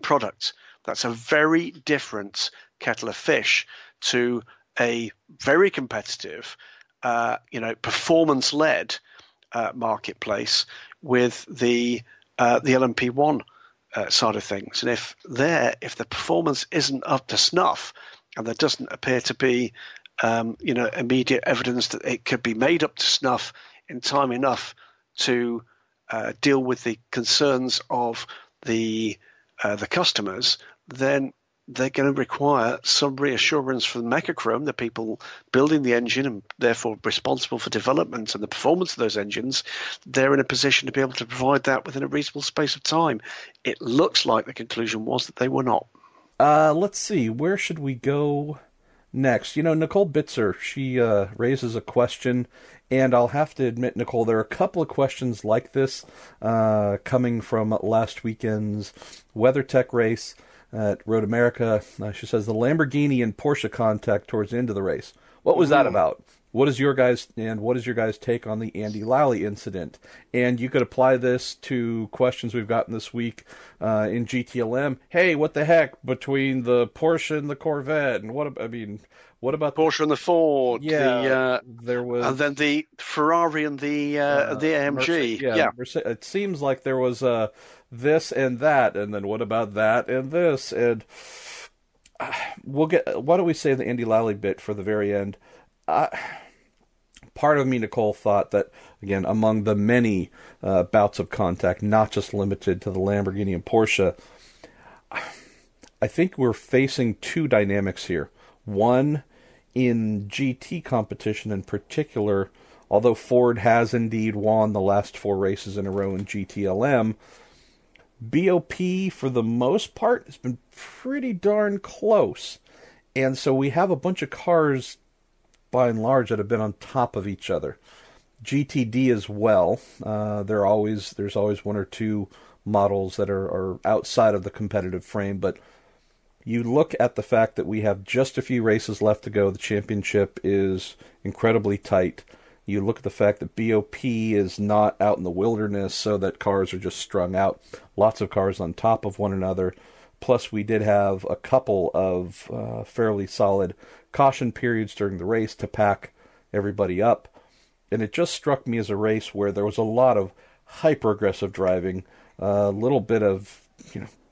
product. That's a very different kettle of fish to a very competitive, performance-led marketplace with the LMP1 side of things. And if the performance isn't up to snuff, and there doesn't appear to be, immediate evidence that it could be made up to snuff in time enough to deal with the concerns of the customers, then they're going to require some reassurance from Mechachrome, the people building the engine and therefore responsible for development and the performance of those engines. They're in a position to be able to provide that within a reasonable space of time. It looks like the conclusion was that they were not. Let's see. Where should we go next? Nicole Bitzer, she raises a question, and I'll have to admit, Nicole, there are a couple of questions like this coming from last weekend's WeatherTech race at Road America. She says the Lamborghini and Porsche contact towards the end of the race. What was that about? What is your guys' take on the Andy Lally incident? And you could apply this to questions we've gotten this week in GTLM. Hey, what the heck between the Porsche and the Corvette? And what about Porsche and the Ford? Yeah, there was, and then the Ferrari and the AMG. Yeah, it seems like there was this and that, and then what about that and this? And we'll get. Why don't we say the Andy Lally bit for the very end? Part of me, Nicole, thought that, again, among the many bouts of contact, not just limited to the Lamborghini and Porsche, I think we're facing two dynamics here. One, in GT competition in particular, although Ford has indeed won the last 4 races in a row in GTLM, BOP, for the most part, has been pretty darn close. And so we have a bunch of cars, by and large, that have been on top of each other. GTD as well. There's always 1 or 2 models that are outside of the competitive frame, but you look at the fact that we have just a few races left to go. The championship is incredibly tight. You look at the fact that BOP is not out in the wilderness so that cars are just strung out. Lots of cars on top of one another. Plus, we did have a couple of fairly solid caution periods during the race to pack everybody up. And it just struck me as a race where there was a lot of hyper aggressive driving, a little bit of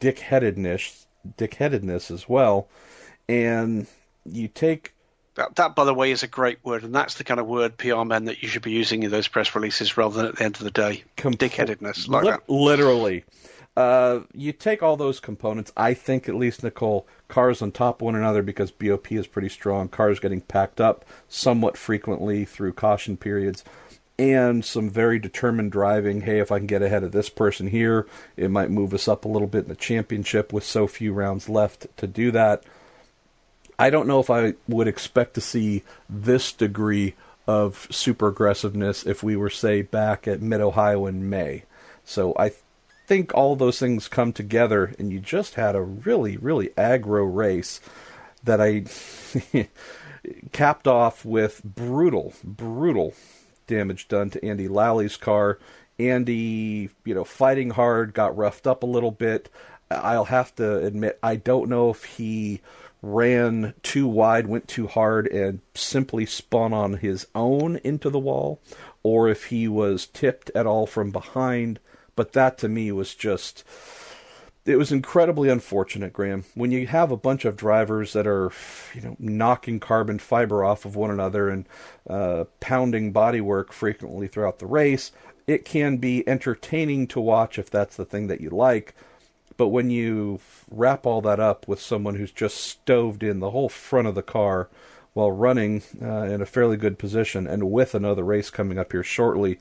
dickheadedness as well, and you take That, by the way, is a great word, and that's the kind of word PR men that you should be using in those press releases rather than at the end of the day. Dickheadedness, like that. Literally. You take all those components, I think at least, Nicole, cars on top of one another because BOP is pretty strong, cars getting packed up somewhat frequently through caution periods, and some very determined driving. Hey, if I can get ahead of this person here, it might move us up a little bit in the championship with so few rounds left to do that. I don't know if I would expect to see this degree of super aggressiveness if we were, say, back at Mid-Ohio in May. So I think all those things come together, and you just had a really, really aggro race that I capped off with brutal damage done to Andy Lally's car. Andy, fighting hard, got roughed up a little bit. I'll have to admit, I don't know if he ran too wide, went too hard, and simply spun on his own into the wall, or if he was tipped at all from behind. But that, to me, was just... It was incredibly unfortunate, Graham. When you have a bunch of drivers that are, knocking carbon fiber off of one another and pounding bodywork frequently throughout the race, it can be entertaining to watch if that's the thing that you like. But when you wrap all that up with someone who's just stoved in the whole front of the car while running in a fairly good position, and with another race coming up here shortly,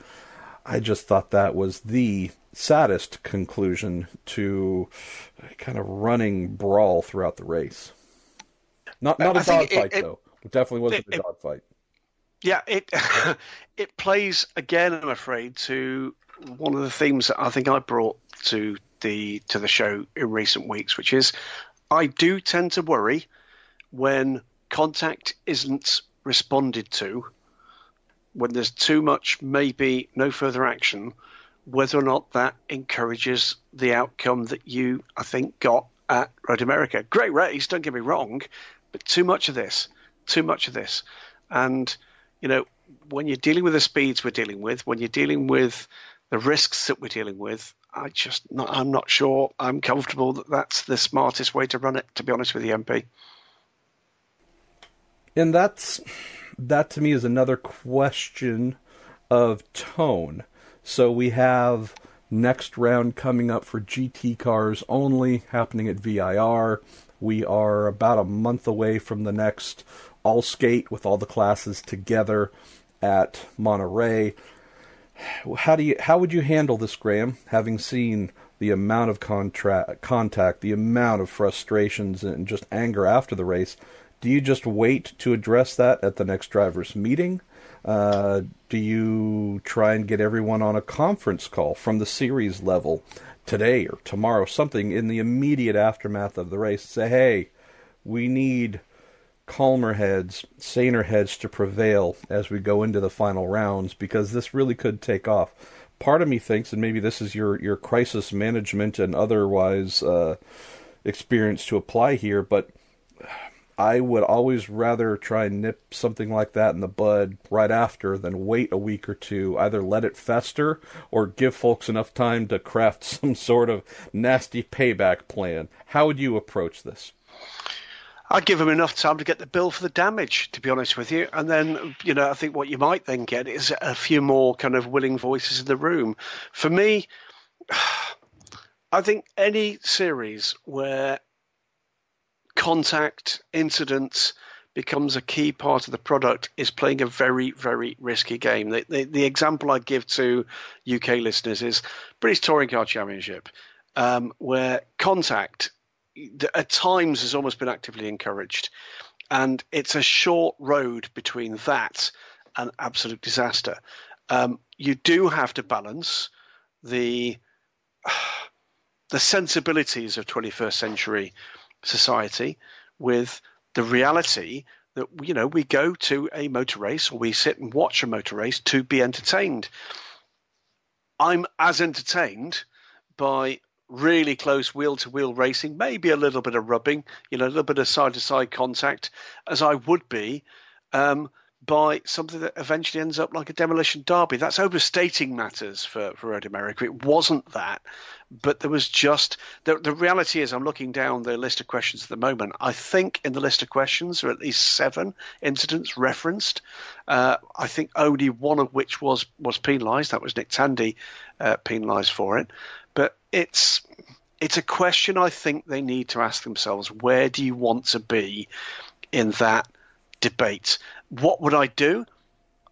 I just thought that was the saddest conclusion to a kind of running brawl throughout the race. Not a dogfight, though. It definitely wasn't a dogfight. Yeah, it plays, again, I'm afraid, to one of the themes that I think I brought to the show in recent weeks, which is I do tend to worry when contact isn't responded to, when there's too much, maybe no further action, whether or not that encourages the outcome that you, I think, got at Road America. Great race, don't get me wrong, but too much of this. And, when you're dealing with the speeds we're dealing with, when you're dealing with the risks that we're dealing with, I'm not sure I'm comfortable that that's the smartest way to run it, to be honest with you, MP. And that to me is another question of tone. So we have next round coming up for GT cars only, happening at VIR. We are about a month away from the next all skate with all the classes together at Monterey. How would you handle this, Graham, having seen the amount of contact, the amount of frustrations and just anger after the race? Do you just wait to address that at the next drivers' meeting? Do you try and get everyone on a conference call from the series level today or tomorrow, something in the immediate aftermath of the race? Say, hey, we need calmer heads, saner heads to prevail as we go into the final rounds, because this really could take off. Part of me thinks, and maybe this is your crisis management and otherwise experience to apply here, but I would always rather try and nip something like that in the bud right after than wait a week or two, either let it fester or give folks enough time to craft some sort of nasty payback plan. How would you approach this? I'd give them enough time to get the bill for the damage, to be honest with you. And then, I think what you might then get is a few more kind of willing voices in the room. For me, I think any series where contact incidents becomes a key part of the product is playing a very, very risky game. The example I give to UK listeners is British Touring Car Championship, where contact at times has almost been actively encouraged. And it's a short road between that and absolute disaster. You do have to balance the sensibilities of 21st century society with the reality that, we go to a motor race, or we sit and watch a motor race to be entertained. I'm as entertained by really close wheel-to-wheel racing, maybe a little bit of rubbing, a little bit of side-to-side contact, as I would be by something that eventually ends up like a demolition derby. That's overstating matters for Road America. It wasn't that, but there was just the reality is, I'm looking down the list of questions at the moment. I think in the list of questions there are at least 7 incidents referenced. I think only one of which was penalised. That was Nick Tandy penalised for it. But it's a question I think they need to ask themselves: where do you want to be in that debate? What would I do?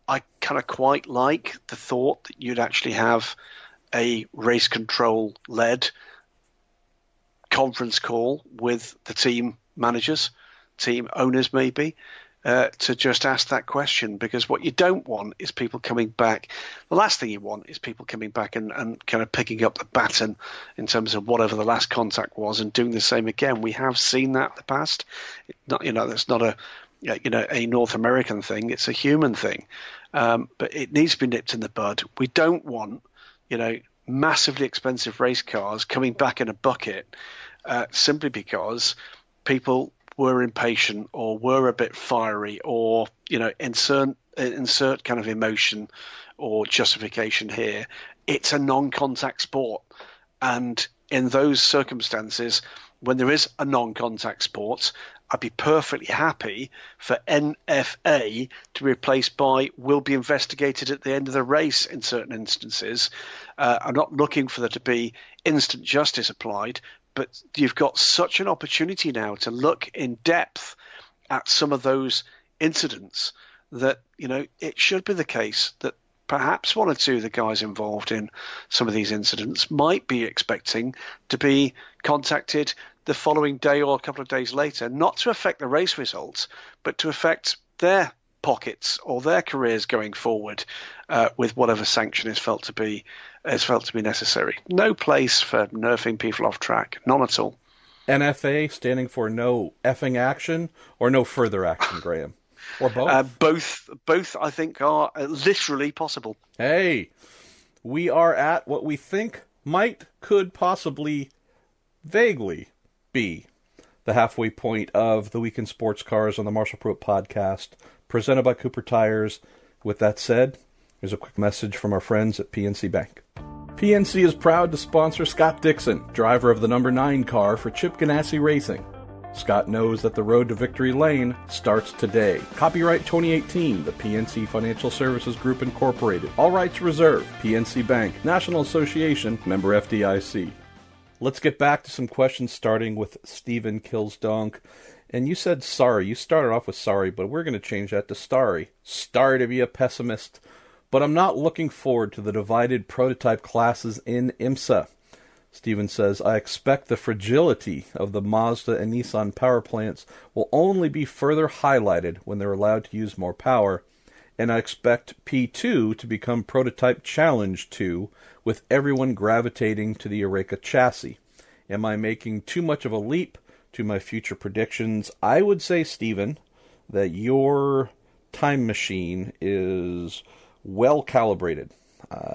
I kind of quite like the thought that you'd actually have a race control led conference call with the team managers, team owners maybe, to just ask that question, because what you don't want is people coming back. The last thing you want is people coming back and kind of picking up the baton in terms of whatever the last contact was and doing the same again. We have seen that in the past. That's not a North American thing. It's a human thing. But it needs to be nipped in the bud. We don't want, massively expensive race cars coming back in a bucket simply because people were impatient or were a bit fiery or, insert kind of emotion or justification here. It's a non-contact sport. And in those circumstances, when there is a non-contact sport, I'd be perfectly happy for NFA to be replaced by will be investigated at the end of the race in certain instances. I'm not looking for there to be instant justice applied, but you've got such an opportunity now to look in depth at some of those incidents that, it should be the case that perhaps one or two of the guys involved in some of these incidents might be expecting to be contacted the following day or a couple of days later, not to affect the race results, but to affect their pockets or their careers going forward with whatever sanction is felt to be necessary. No place for nerfing people off track, none at all. NFA standing for no effing action or no further action, Graham? Or both? Both, I think, are literally possible. Hey, we are at what we think could possibly, vaguely be the halfway point of the Week in Sports Cars on the Marshall Pruett podcast, presented by Cooper Tires. With that said, here's a quick message from our friends at PNC Bank. PNC is proud to sponsor Scott Dixon, driver of the number 9 car for Chip Ganassi Racing. Scott knows that the road to victory lane starts today. Copyright 2018, the PNC Financial Services Group Incorporated. All rights reserved. PNC Bank, National Association, member FDIC. Let's get back to some questions, starting with Stephen Killsdonk. And you said sorry. You started off with sorry, but we're going to change that to starry. Sorry to be a pessimist, but I'm not looking forward to the divided prototype classes in IMSA. Stephen says, I expect the fragility of the Mazda and Nissan power plants will only be further highlighted when they're allowed to use more power, and I expect P2 to become Prototype Challenge 2, with everyone gravitating to the Eureka chassis. Am I making too much of a leap to my future predictions? I would say, Stephen, that your time machine is well calibrated.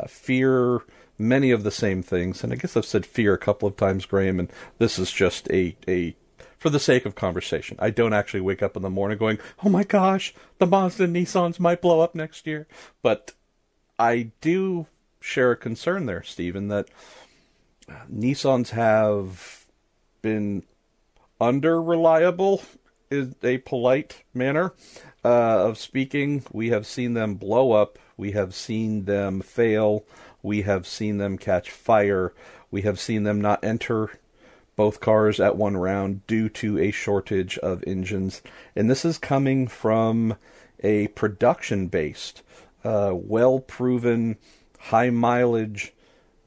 Fear many of the same things, and I guess I've said fear a couple of times, Graham, and this is just a for the sake of conversation. I don't actually wake up in the morning going, oh my gosh, the Mazda and Nissans might blow up next year. But I do share a concern there, Stephen, that Nissans have been under-reliable, is a polite manner of speaking. We have seen them blow up. We have seen them fail. We have seen them catch fire. We have seen them not enter both cars at one round due to a shortage of engines. And this is coming from a production-based, well-proven, high-mileage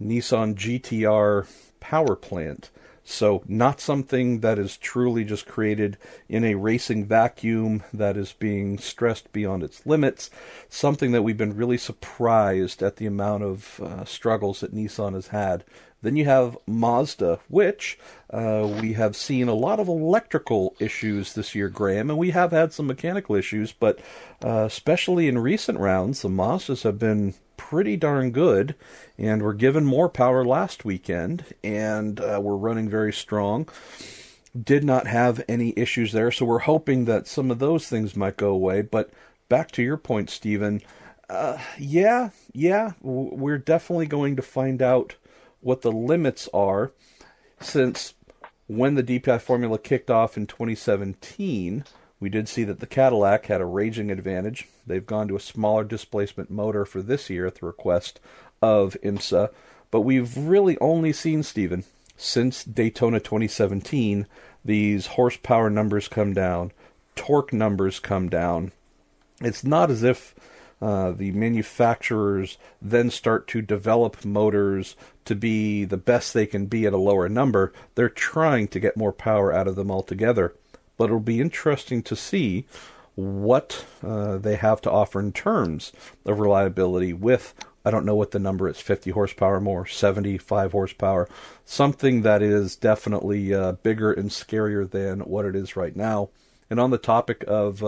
Nissan GTR power plant. So not something that is truly just created in a racing vacuum that is being stressed beyond its limits. Something that we've been really surprised at the amount of struggles that Nissan has had. Then you have Mazda, which we have seen a lot of electrical issues this year, Graham, and we have had some mechanical issues, but especially in recent rounds, the Mazdas have been pretty darn good, and were given more power last weekend, and were running very strong. Did not have any issues there, so we're hoping that some of those things might go away, but back to your point, Stephen, we're definitely going to find out what the limits are, since when the DPI formula kicked off in 2017, we did see that the Cadillac had a raging advantage. They've gone to a smaller displacement motor for this year at the request of IMSA, but we've really only seen, Stephen, since Daytona 2017, these horsepower numbers come down, torque numbers come down. It's not as if the manufacturers then start to develop motors to be the best they can be at a lower number. They're trying to get more power out of them altogether. But it'll be interesting to see what they have to offer in terms of reliability with, I don't know what the number is, 50 horsepower more, 75 horsepower, something that is definitely bigger and scarier than what it is right now. And on the topic of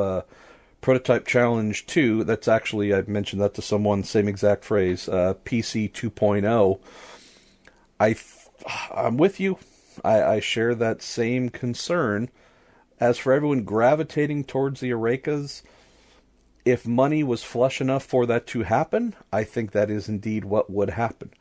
Prototype Challenge 2, that's actually, I've mentioned that to someone, same exact phrase, PC 2.0. I'm with you. I share that same concern. As for everyone gravitating towards the Orecas, if money was flush enough for that to happen, I think that is indeed what would happen.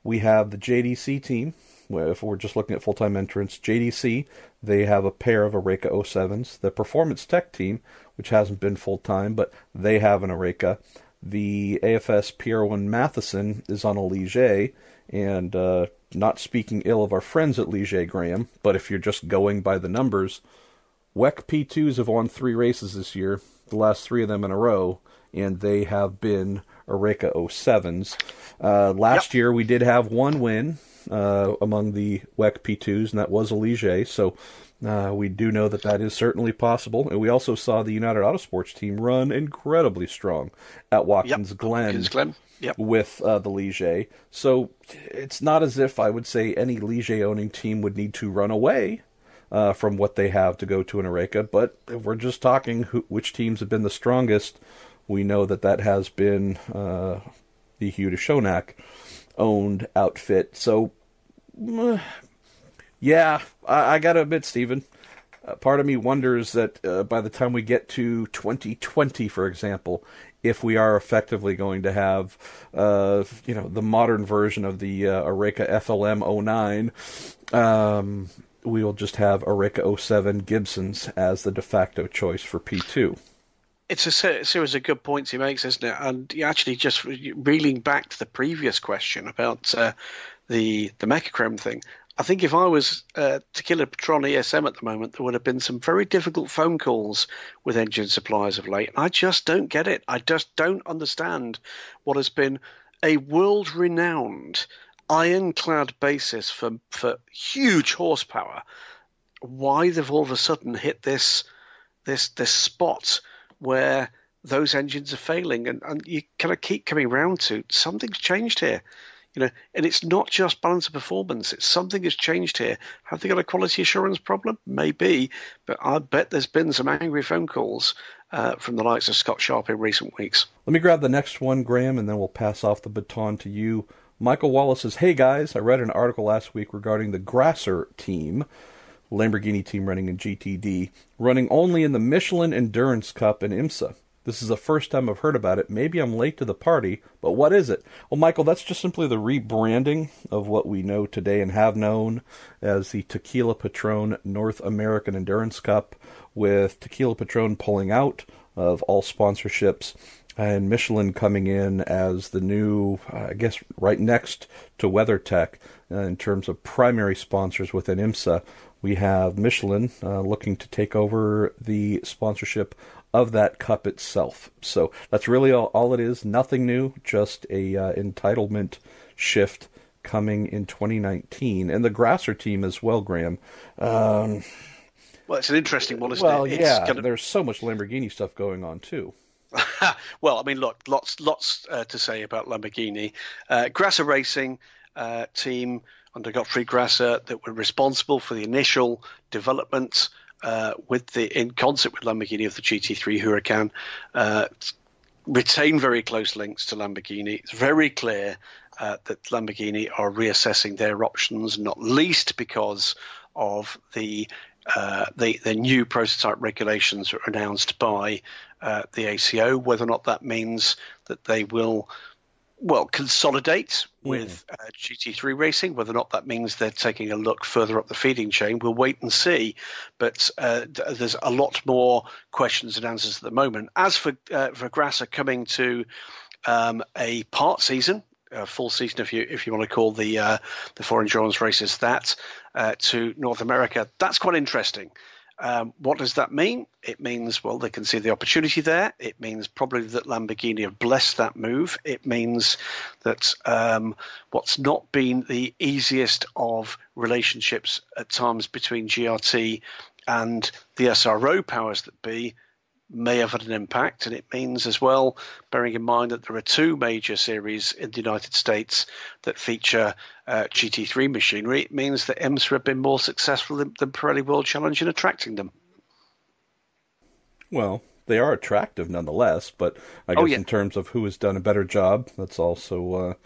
We have the JDC team, if we're just looking at full-time entrants, JDC, they have a pair of Oreca 07s. The Performance Tech team, which hasn't been full-time, but they have an Oreca. The AFS PR1 Matheson is on a Ligier, and not speaking ill of our friends at Ligier, Graham, but if you're just going by the numbers, WEC P2s have won 3 races this year, the last 3 of them in a row, and they have been Oreca 07s. Last year we did have 1 win among the WEC P2s, and that was a Ligier, so we do know that that is certainly possible. And we also saw the United Autosports team run incredibly strong at Watkins Glen. With the Ligier. So it's not as if I would say any Ligier-owning team would need to run away from what they have to go to an Oreca, but if we're just talking which teams have been the strongest, we know that that has been the Hugh de Schonack owned outfit. So, yeah, I gotta admit, Stephen, part of me wonders that by the time we get to 2020, for example, if we are effectively going to have, the modern version of the Oreca FLM 09, we will just have Oreca 07 Gibsons as the de facto choice for P2. It's a series of good points he makes, isn't it? And actually, just reeling back to the previous question about the Mechachrome thing, I think if I was Tequila Patron ESM at the moment, there would have been some very difficult phone calls with engine suppliers of late. I just don't get it. I just don't understand what has been a world-renowned ironclad basis for huge horsepower. Why they've all of a sudden hit this spot where those engines are failing, and you kind of keep coming round to something's changed here, and it's not just balance of performance. It's something has changed here. Have they got a quality assurance problem? Maybe, but I bet there's been some angry phone calls from the likes of Scott Sharp in recent weeks. Let me grab the next one, Graham, and then we'll pass off the baton to you. Michael Wallace says, "Hey guys, I read an article last week regarding the Grasser team, Lamborghini team running in GTD, running only in the Michelin Endurance Cup in IMSA. This is the first time I've heard about it. Maybe I'm late to the party, but what is it?" Well, Michael, that's just simply the rebranding of what we know today and have known as the Tequila Patron North American Endurance Cup, with Tequila Patron pulling out of all sponsorships and Michelin coming in as the new, I guess, right next to WeatherTech in terms of primary sponsors within IMSA. We have Michelin looking to take over the sponsorship of that cup itself. So that's really all it is. Nothing new, just a entitlement shift coming in 2019. And the Grasser team as well, Graham. Well, it's an interesting one, isn't it? Well, yeah, there's so much Lamborghini stuff going on, too. Well, I mean, look, lots to say about Lamborghini. Grasser Racing team under Gottfried Grasser that were responsible for the initial development in concert with Lamborghini of the GT3 Huracan, retain very close links to Lamborghini. It's very clear that Lamborghini are reassessing their options, not least because of the the new prototype regulations are announced by the ACO, whether or not that means that they will consolidate with GT3 racing, whether or not that means they're taking a look further up the feeding chain, we'll wait and see. But there's a lot more questions and answers at the moment. As for Grasser coming to a part season, a full season, if you want to call the four endurance races that, to North America, that's quite interesting. What does that mean? It means, well, they can see the opportunity there. It means probably that Lamborghini have blessed that move. It means that what's not been the easiest of relationships at times between GRT and the SRO powers that be may have had an impact. And it means as well, bearing in mind that there are two major series in the United States that feature GT3 machinery, it means that IMSA have been more successful than Pirelli World Challenge in attracting them. Well, they are attractive nonetheless, but I guess in terms of who has done a better job, that's also...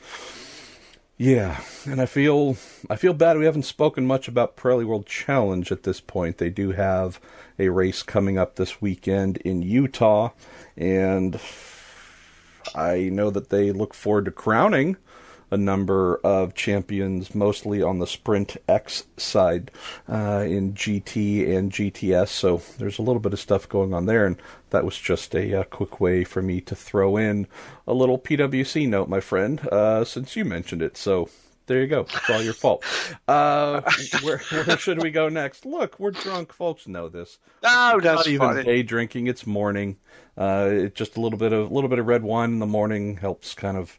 Yeah, and I feel bad we haven't spoken much about Pirelli World Challenge at this point. They do have a race coming up this weekend in Utah, and I know that they look forward to crowning a number of champions, mostly on the Sprint X side in GT and GTS, so there's a little bit of stuff going on there, and that was just a quick way for me to throw in a little PWC note, my friend, since you mentioned it, so there you go. It's all your fault. Where should we go next? Look, we're drunk. Folks know this. No, that's not even day drinking. It's morning. Just a little bit of red wine in the morning helps kind of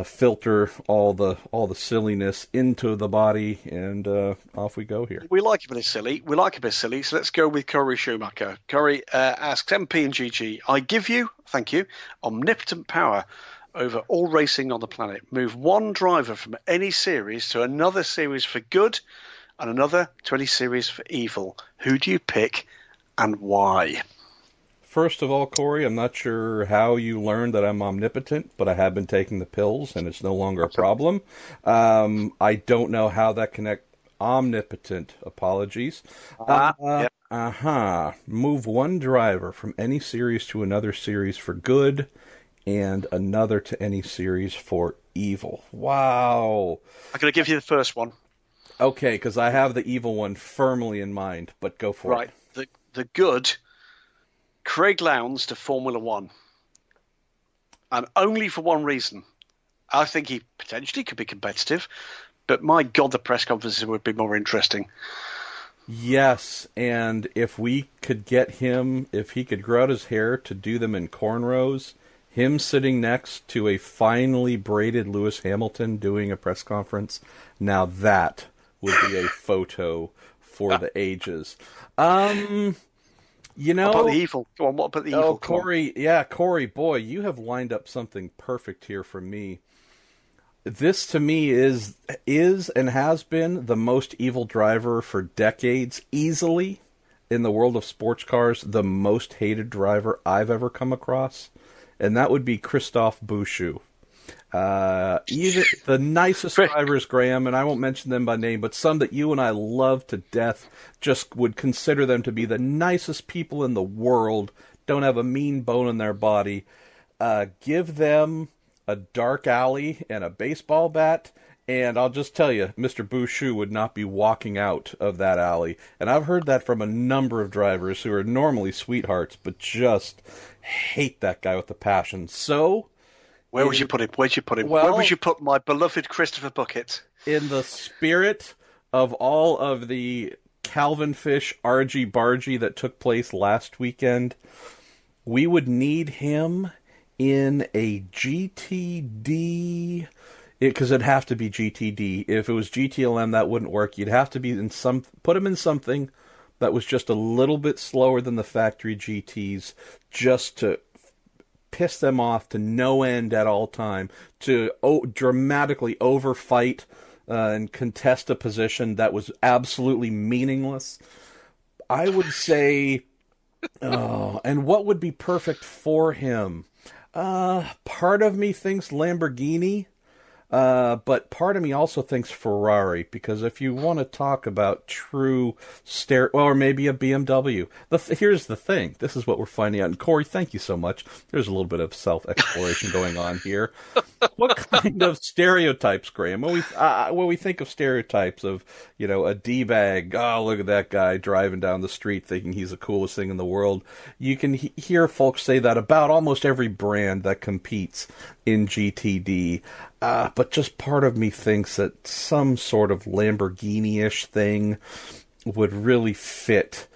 filter all the silliness into the body, and off we go here. We like a bit of silly. So let's go with Corey Schumacher. Corey asks, MP and GG, I give you, thank you, omnipotent power over all racing on the planet. Move one driver from any series to another series for good and another to any series for evil. Who do you pick and why? First of all, Corey, I'm not sure how you learned that I'm omnipotent, but I have been taking the pills, and it's no longer a problem. I don't know how that connects. Omnipotent, apologies. Move one driver from any series to another series for good, and another to any series for evil. Wow. I'm going to give you the first one. Okay, because I have the evil one firmly in mind, but go for it. Right. The good, Craig Lowndes to Formula One. And only for one reason. I think he potentially could be competitive, but my God, the press conferences would be more interesting. Yes, and if we could get him, if he could grow out his hair to do them in cornrows, him sitting next to a finely braided Lewis Hamilton doing a press conference, now that would be a photo for the ages. You know, what about the evil? Go on, what about the evil? Oh, Corey, boy, you have lined up something perfect here for me. This, to me, is and has been the most evil driver for decades, easily, in the world of sports cars, the most hated driver I've ever come across. And that would be Christophe Bouchou. Even the nicest drivers, Graham, and I won't mention them by name, but some that you and I love to death, just would consider them to be the nicest people in the world, don't have a mean bone in their body. Give them a dark alley and a baseball bat, and I'll just tell you, Mr. Bouchou would not be walking out of that alley. And I've heard that from a number of drivers who are normally sweethearts, but just hate that guy with a passion. So, where would you put him? Well, where would you put my beloved Christopher Bucket? In the spirit of all of the Calvin Fish argy-bargy that took place last weekend, we would need him in a GTD, because it'd have to be GTD. If it was GTLM, that wouldn't work. You'd have to be in put him in something that was just a little bit slower than the factory GTs, just to piss them off to no end at all time, to dramatically overfight and contest a position that was absolutely meaningless. I would say, and what would be perfect for him? Part of me thinks Lamborghini, But part of me also thinks Ferrari, because if you want to talk about true or maybe a BMW. Here's the thing. This is what we're finding out. And Corey, thank you so much. There's a little bit of self-exploration going on here. What kind of stereotypes, Graham? When we think of stereotypes of, a D-bag, oh, look at that guy driving down the street thinking he's the coolest thing in the world. You can hear folks say that about almost every brand that competes in GTD. But just part of me thinks that some sort of Lamborghini-ish thing would really fit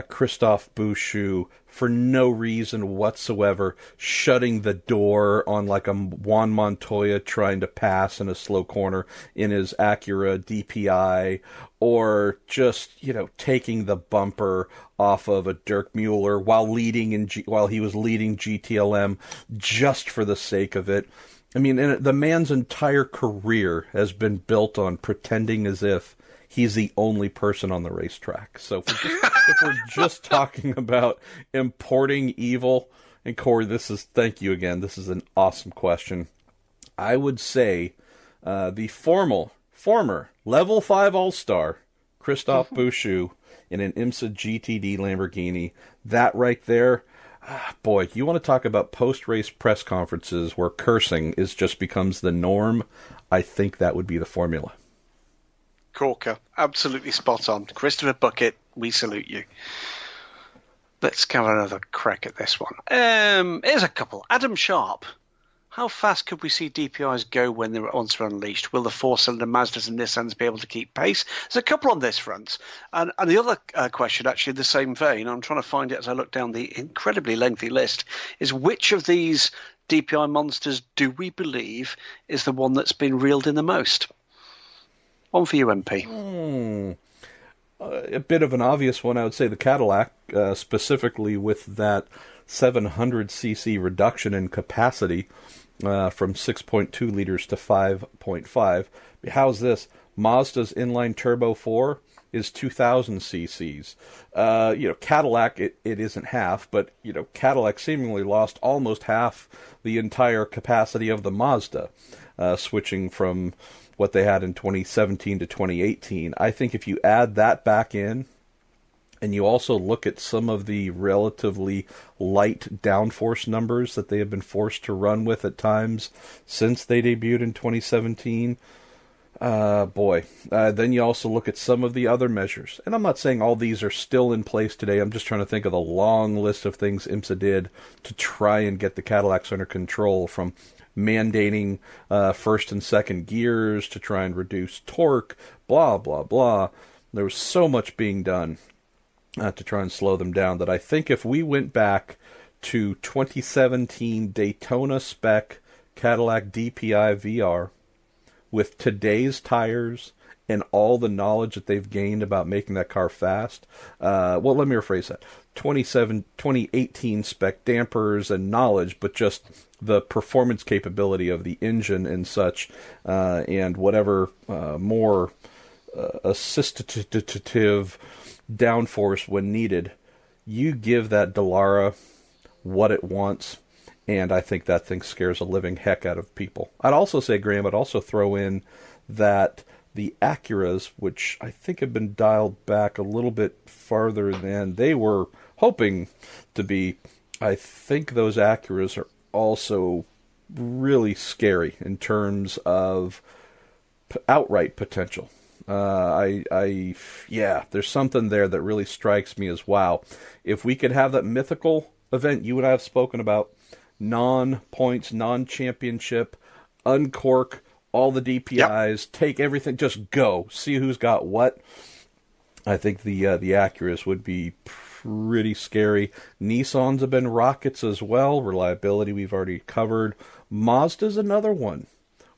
Christophe Bouchou for no reason whatsoever, shutting the door on like a Juan Montoya trying to pass in a slow corner in his Acura DPI, or just, taking the bumper off of a Dirk Mueller while he was leading GTLM just for the sake of it. I mean, the man's entire career has been built on pretending as if he's the only person on the racetrack. So if we're just talking about importing evil, and Corey, thank you again. This is an awesome question. I would say the former Level 5 All-Star, Christophe Bouchou, in an IMSA GTD Lamborghini. That right there, boy, you want to talk about post-race press conferences where cursing just becomes the norm. I think that would be the formula. Corker, absolutely spot on. Christopher Bucket, we salute you. Let's have another crack at this one. Here's a couple. Adam Sharp. How fast could we see DPIs go when they're once unleashed? Will the four-cylinder Mazdas and Nissans be able to keep pace? There's a couple on this front. And the other question, actually, the same vein, I'm trying to find it as I look down the incredibly lengthy list, is which of these DPI monsters do we believe is the one that's been reeled in the most? One for you, MP. A bit of an obvious one, I would say the Cadillac, specifically with that 700cc reduction in capacity from 6.2 liters to 5.5. How's this? Mazda's inline turbo 4 is 2,000 cc's. Cadillac, it isn't half, but, Cadillac seemingly lost almost half the entire capacity of the Mazda, switching from what they had in 2017 to 2018. I think if you add that back in, and you also look at some of the relatively light downforce numbers that they have been forced to run with at times since they debuted in 2017, then you also look at some of the other measures. And I'm not saying all these are still in place today. I'm just trying to think of the long list of things IMSA did to try and get the Cadillacs under control, from mandating first and second gears to try and reduce torque, blah, blah, blah. There was so much being done to try and slow them down that I think if we went back to 2017 Daytona spec Cadillac DPI VR with today's tires and all the knowledge that they've gained about making that car fast, let me rephrase that. 2018 spec dampers and knowledge, but just the performance capability of the engine and such, and whatever more assistative downforce when needed, you give that Dallara what it wants, and I think that thing scares the living heck out of people. I'd also say, Graham, I'd also throw in that the Acuras, which I think have been dialed back a little bit farther than they were hoping to be, I think those Acuras are also really scary in terms of outright potential. There's something there that really strikes me as, wow, if we could have that mythical event you and I have spoken about, non-points, non-championship, uncork all the DPIs, take everything, just go, see who's got what. I think the Acuras would be pretty scary. Nissans have been rockets as well. Reliability we've already covered. Mazda's another one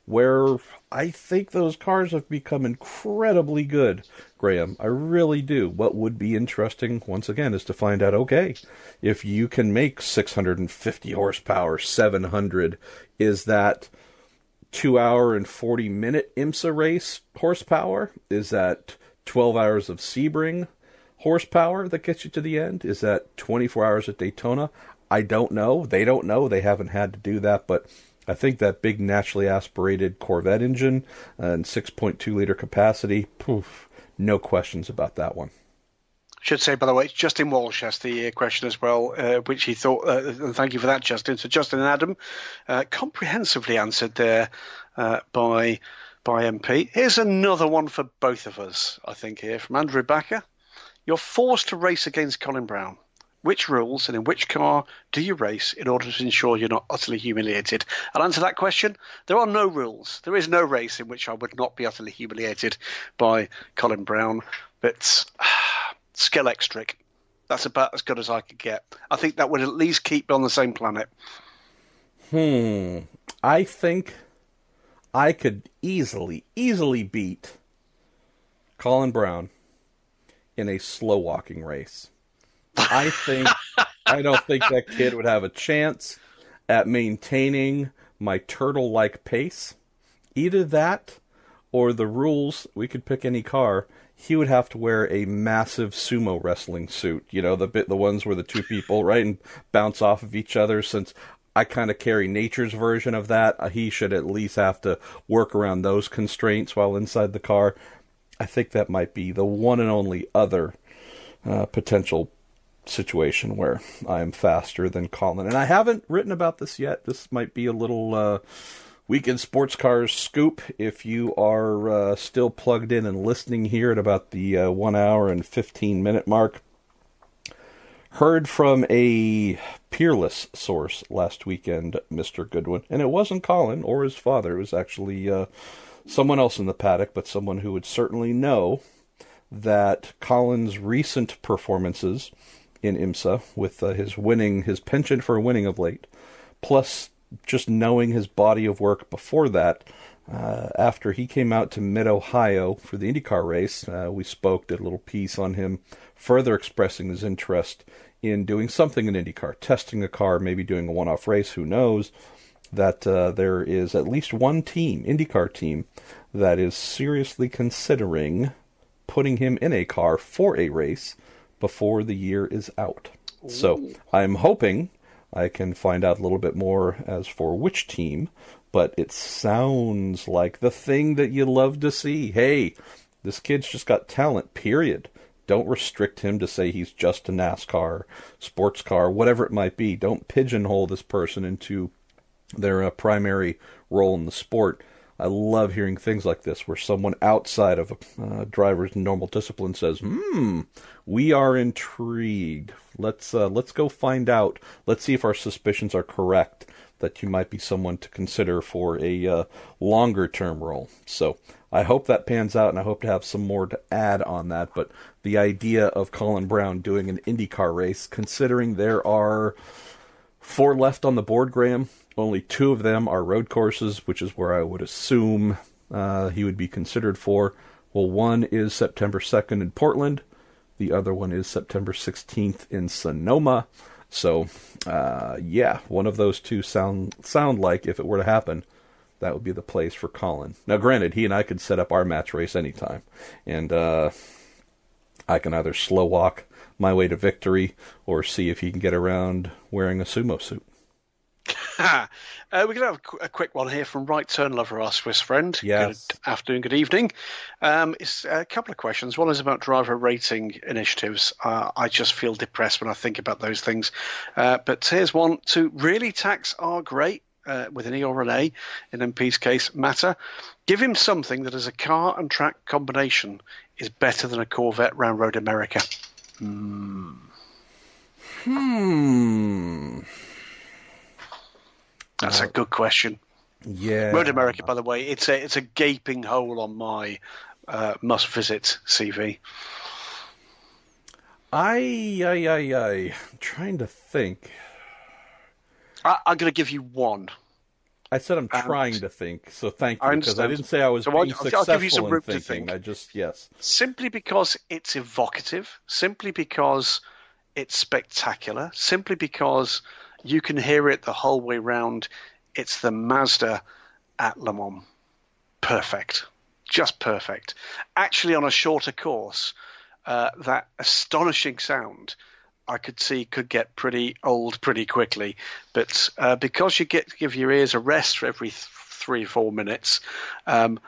where I think those cars have become incredibly good, Graham. I really do. What would be interesting, once again, is to find out, okay, if you can make 650 horsepower, 700, is that 2 hour and 40 minute IMSA race horsepower? Is that 12 hours of Sebring horsepower that gets you to the end? Is that 24 hours at Daytona? I don't know. They don't know. They haven't had to do that, but I think that big naturally aspirated Corvette engine and 6.2-liter capacity, poof, no questions about that one. Should say, by the way, Justin Walsh asked the question as well, which he thought, and thank you for that, Justin. So Justin and Adam comprehensively answered there by MP. Here's another one for both of us, I think, here from Andrew Backer. You're forced to race against Colin Brown. Which rules and in which car do you race in order to ensure you're not utterly humiliated? I'll answer that question. There are no rules. There is no race in which I would not be utterly humiliated by Colin Brown. But Skelestric, that's about as good as I could get. I think that would at least keep me on the same planet. I think I could easily beat Colin Brown in a slow walking race. I don't think that kid would have a chance at maintaining my turtle-like pace. Either that or the rules, we could pick any car, he would have to wear a massive sumo wrestling suit. You know, the ones where the two people, right, and bounce off of each other. Since I kind of carry nature's version of that, he should at least have to work around those constraints while inside the car. I think that might be the one and only other potential situation where I am faster than Colin. And I haven't written about this yet. This might be a little Weekend Sports Cars scoop if you are still plugged in and listening here at about the 1 hour and 15-minute mark. Heard from a peerless source last weekend, Mr. Goodwin. And it wasn't Colin or his father. It was actually someone else in the paddock, but someone who would certainly know that Colin's recent performances in IMSA with his penchant for winning of late, plus just knowing his body of work before that, after he came out to Mid-Ohio for the IndyCar race, we spoke, did a little piece on him, further expressing his interest in doing something in IndyCar, testing a car, maybe doing a one-off race, who knows, that there is at least one team, IndyCar team, that is seriously considering putting him in a car for a race before the year is out. Ooh. So I'm hoping I can find out a little bit more as for which team, but it sounds like the thing that you love to see. Hey, this kid's just got talent, period. Don't restrict him to say he's just a NASCAR, sports car, whatever it might be. Don't pigeonhole this person into their primary role in the sport. I love hearing things like this where someone outside of a driver's normal discipline says, we are intrigued. Let's go find out. Let's see if our suspicions are correct that you might be someone to consider for a longer-term role. So I hope that pans out, and I hope to have some more to add on that. But the idea of Colin Brown doing an IndyCar race, considering there are 4 left on the board, Graham, only 2 of them are road courses, which is where I would assume he would be considered for. Well, one is September 2nd in Portland. The other one is September 16th in Sonoma. So, one of those two sound like, if it were to happen, that would be the place for Colin. Now, granted, he and I could set up our match race anytime. And I can either slow walk my way to victory or see if he can get around wearing a sumo suit. We're going to have a quick one here from Right Turn Lover, our Swiss friend. Yes. Good afternoon, good evening. It's a couple of questions. One is about driver rating initiatives. I just feel depressed when I think about those things. But here's one. To really tax our great, with an E or an A, in MP's case, matter, give him something that as a car and track combination is better than a Corvette round Road America. That's a good question. Yeah. Road America, by the way, it's a gaping hole on my must-visit CV. I'm trying to think. I'm going to give you one. I said I'm trying to think, so thank you, because I didn't say I was being successful I'll give you some room in thinking. I just, yes. Simply because it's evocative, simply because it's spectacular, simply because you can hear it the whole way round. It's the Mazda at Le Mans. Perfect. Just perfect. Actually, on a shorter course, that astonishing sound I could see could get pretty old pretty quickly. But because you get to give your ears a rest for every 3 or 4 minutes, when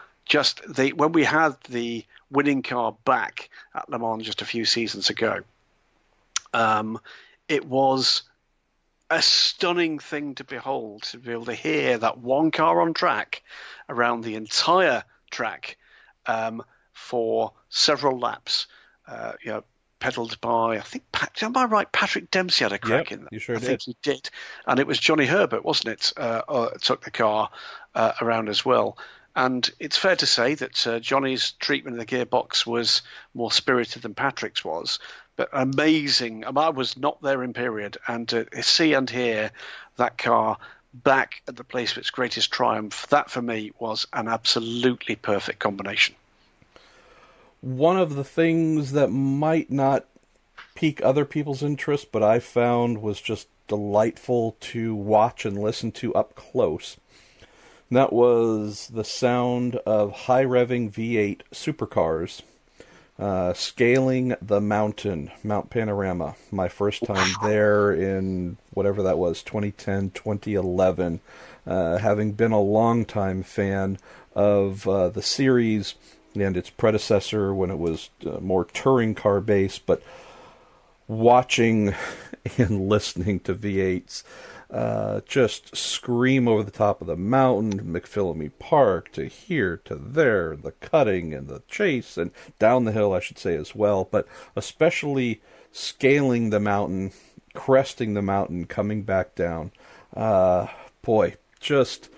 we had the winning car back at Le Mans just a few seasons ago, it was a stunning thing to behold, to be able to hear that one car on track around the entire track for several laps. Pedalled by, I think, am I right? Patrick Dempsey had a crack in that. You sure I think he did. And it was Johnny Herbert, wasn't it? Took the car around as well. And it's fair to say that Johnny's treatment of the gearbox was more spirited than Patrick's was. But amazing. I was not there in period. And to see and hear that car back at the place of its greatest triumph, that for me was an absolutely perfect combination. One of the things that might not pique other people's interest, but I found was just delightful to watch and listen to up close. And that was the sound of high-revving V8 supercars scaling the mountain, Mount Panorama. My first time there in whatever that was, 2010, 2011. Having been a long-time fan of the series and its predecessor when it was more touring car based, but watching and listening to V8s just scream over the top of the mountain, McPhillamy Park, to here, to there, the cutting and the chase, and down the hill, I should say, as well, but especially scaling the mountain, cresting the mountain, coming back down. Boy, just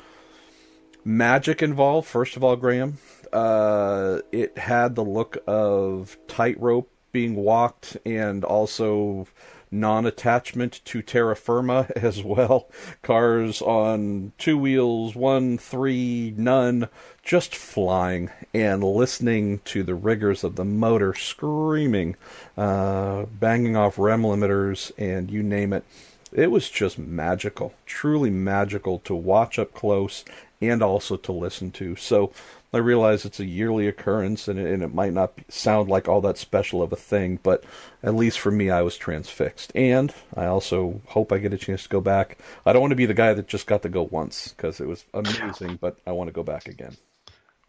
magic involved, first of all, Graham. It had the look of tightrope being walked and also non-attachment to terra firma as well. Cars on 2 wheels, 1, 3, none, just flying and listening to the rigors of the motor screaming, banging off rem limiters, and you name it. It was just magical, truly magical to watch up close and also to listen to. So I realize it's a yearly occurrence, and it might not sound like all that special of a thing, but at least for me, I was transfixed. And I also hope I get a chance to go back. I don't want to be the guy that just got to go once, because it was amazing, but I want to go back again.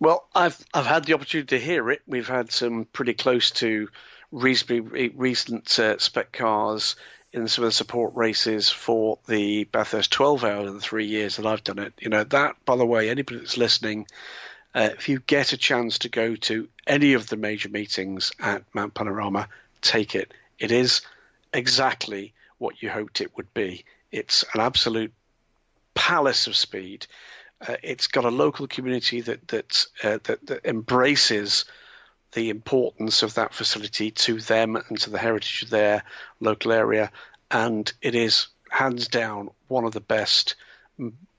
Well, I've had the opportunity to hear it. We've had some pretty close to reasonably recent spec cars in some of the support races for the Bathurst 12 hour in the 3 years that I've done it. You know, that, by the way, anybody that's listening, if you get a chance to go to any of the major meetings at Mount Panorama, take it. It is exactly what you hoped it would be. It's an absolute palace of speed. It's got a local community that embraces the importance of that facility to them and to the heritage of their local area. And it is, hands down, one of the best,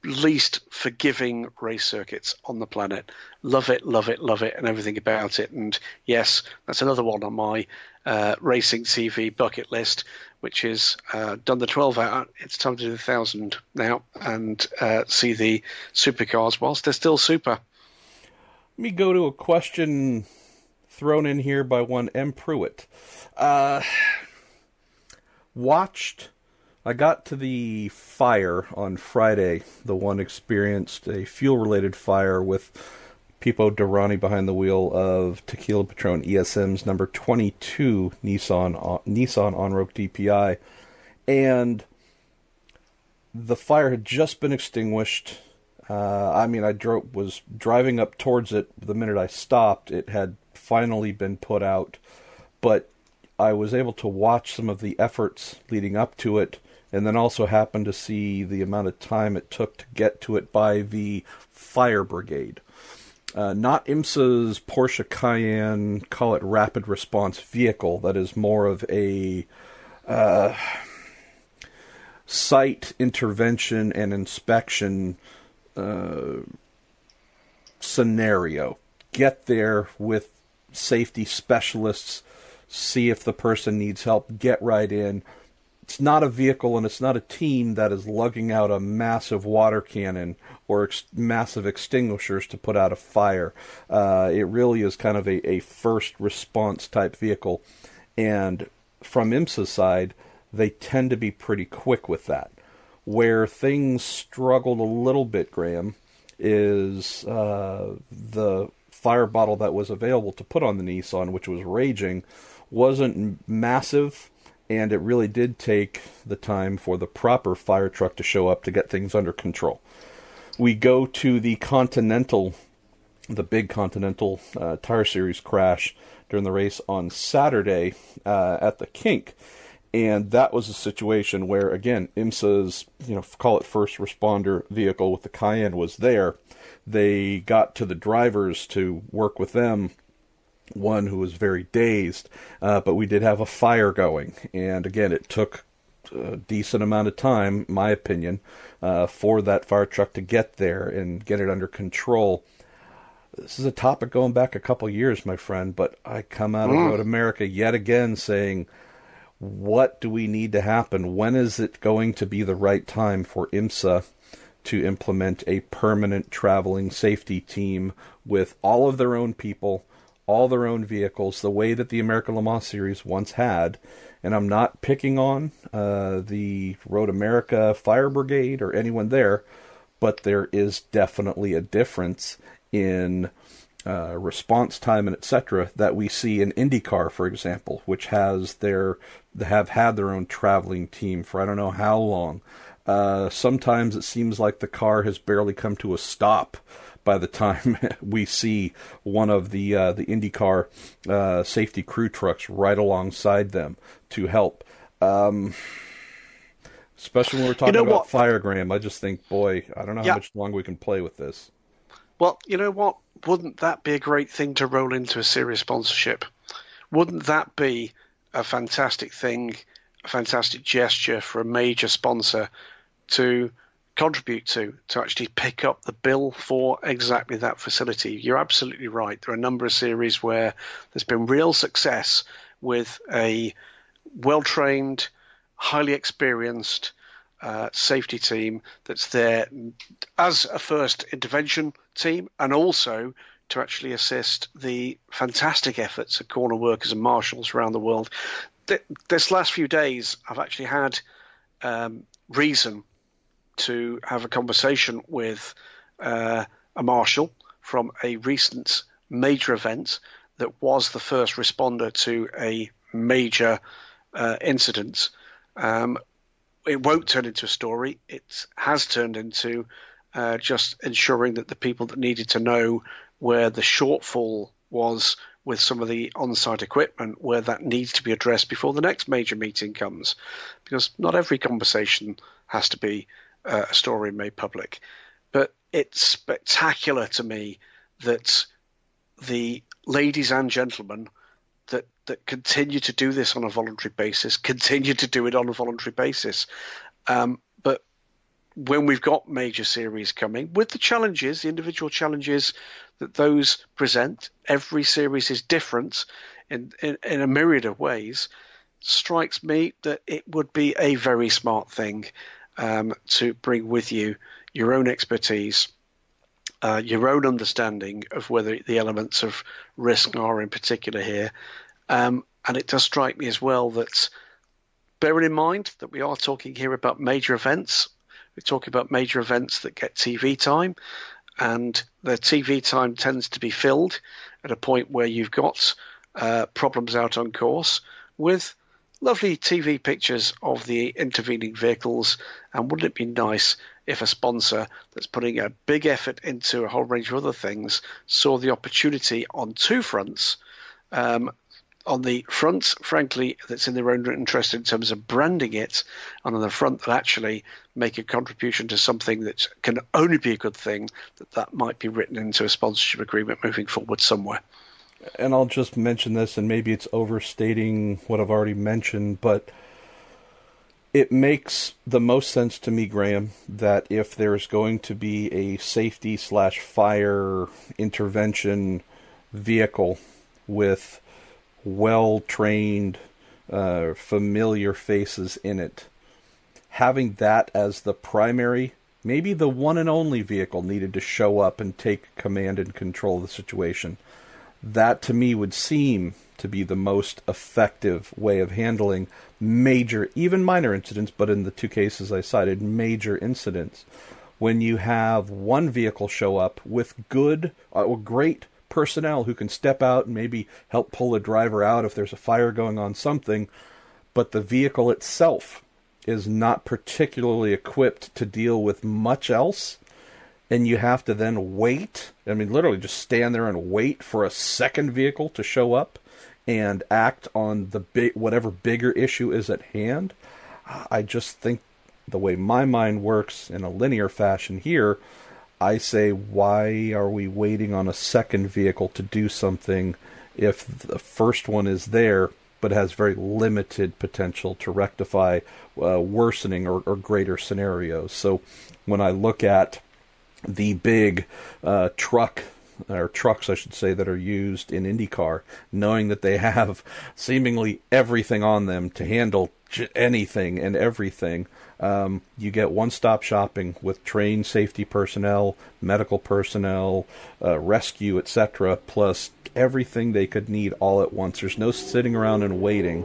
least forgiving race circuits on the planet. Love it, love it, love it, and everything about it. And yes, that's another one on my racing TV bucket list, which is done the 12 hour. It's time to do the 1,000 now and see the supercars whilst they're still super. Let me go to a question thrown in here by one M. Pruett. I got to the fire on Friday. The one experienced a fuel-related fire with Pipo Durrani behind the wheel of Tequila Patron ESM's number 22 Nissan on-road DPI. And the fire had just been extinguished. I was driving up towards it the minute I stopped. It had finally been put out, but I was able to watch some of the efforts leading up to it, and then also happened to see the amount of time it took to get to it by the fire brigade. Not IMSA's Porsche Cayenne, call it rapid response vehicle, that is more of a site intervention and inspection scenario. Get there with safety specialists, see if the person needs help, get right in. It's not a vehicle and it's not a team that is lugging out a massive water cannon or massive extinguishers to put out a fire. It really is kind of a first response type vehicle. And from IMSA's side, they tend to be pretty quick with that. Where things struggled a little bit, Graham, is the fire bottle that was available to put on the Nissan, which was raging, wasn't massive, and it really did take the time for the proper fire truck to show up to get things under control. We go to the Continental, the big Continental Tire Series crash during the race on Saturday at the Kink. And that was a situation where, again, IMSA's, call it first responder vehicle with the Cayenne was there. They got to the drivers to work with them, one who was very dazed, but we did have a fire going. And again, it took a decent amount of time, in my opinion, for that fire truck to get there and get it under control. This is a topic going back a couple years, my friend, but I come out of Road America yet again saying, what do we need to happen? When is it going to be the right time for IMSA to implement a permanent traveling safety team with all of their own people, all their own vehicles, the way that the American Le Mans Series once had? And I'm not picking on the Road America Fire Brigade or anyone there, but there is definitely a difference in response time and etc. that we see in IndyCar, for example, which have had their own traveling team for I don't know how long. Sometimes it seems like the car has barely come to a stop by the time we see one of the IndyCar safety crew trucks right alongside them to help. Especially when we're talking about fire, Graham, I just think, boy, I don't know how much longer we can play with this. Well, you know what? Wouldn't that be a great thing to roll into a serious sponsorship? Wouldn't that be a fantastic thing, a fantastic gesture for a major sponsor to contribute to actually pick up the bill for exactly that facility? You're absolutely right. There are a number of series where there's been real success with a well-trained, highly experienced safety team that's there as a first intervention team, and also to actually assist the fantastic efforts of corner workers and marshals around the world. This last few days, I've actually had reason to have a conversation with a marshal from a recent major event that was the first responder to a major incident. It won't turn into a story. It has turned into just ensuring that the people that needed to know where the shortfall was with some of the on-site equipment, where that needs to be addressed before the next major meeting comes. Because not every conversation has to be a story made public. But it's spectacular to me that the ladies and gentlemen that continue to do this on a voluntary basis, continue to do it on a voluntary basis. But when we've got major series coming, with the challenges, the individual challenges that those present, every series is different in a myriad of ways, strikes me that it would be a very smart thing to bring with you your own expertise, your own understanding of whether the elements of risk are in particular here. And it does strike me as well that, bearing in mind that we are talking here about major events, we're talking about major events that get TV time, and the TV time tends to be filled at a point where you've got problems out on course with lovely TV pictures of the intervening vehicles. And wouldn't it be nice if a sponsor that's putting a big effort into a whole range of other things saw the opportunity on two fronts, on the front, frankly, that's in their own interest in terms of branding it, and on the front that actually make a contribution to something that can only be a good thing, that might be written into a sponsorship agreement moving forward somewhere. And I'll just mention this, and maybe it's overstating what I've already mentioned, but it makes the most sense to me, Graham, that if there's going to be a safety/fire intervention vehicle with well-trained, familiar faces in it, having that as the primary, maybe the one and only vehicle needed to show up and take command and control of the situation. That to me would seem to be the most effective way of handling major, even minor incidents, but in the two cases I cited, major incidents. When you have one vehicle show up with good or great personnel who can step out and maybe help pull a driver out if there's a fire going on, something, but the vehicle itself is not particularly equipped to deal with much else, and you have to then wait, I mean literally just stand there and wait for a second vehicle to show up and act on the whatever bigger issue is at hand. I just think the way my mind works in a linear fashion here, I say, why are we waiting on a second vehicle to do something if the first one is there but has very limited potential to rectify worsening or greater scenarios? So when I look at the big trucks, I should say, that are used in IndyCar, knowing that they have seemingly everything on them to handle anything and everything, you get one-stop shopping with trained safety personnel, medical personnel, rescue, etc., plus everything they could need all at once. There's no sitting around and waiting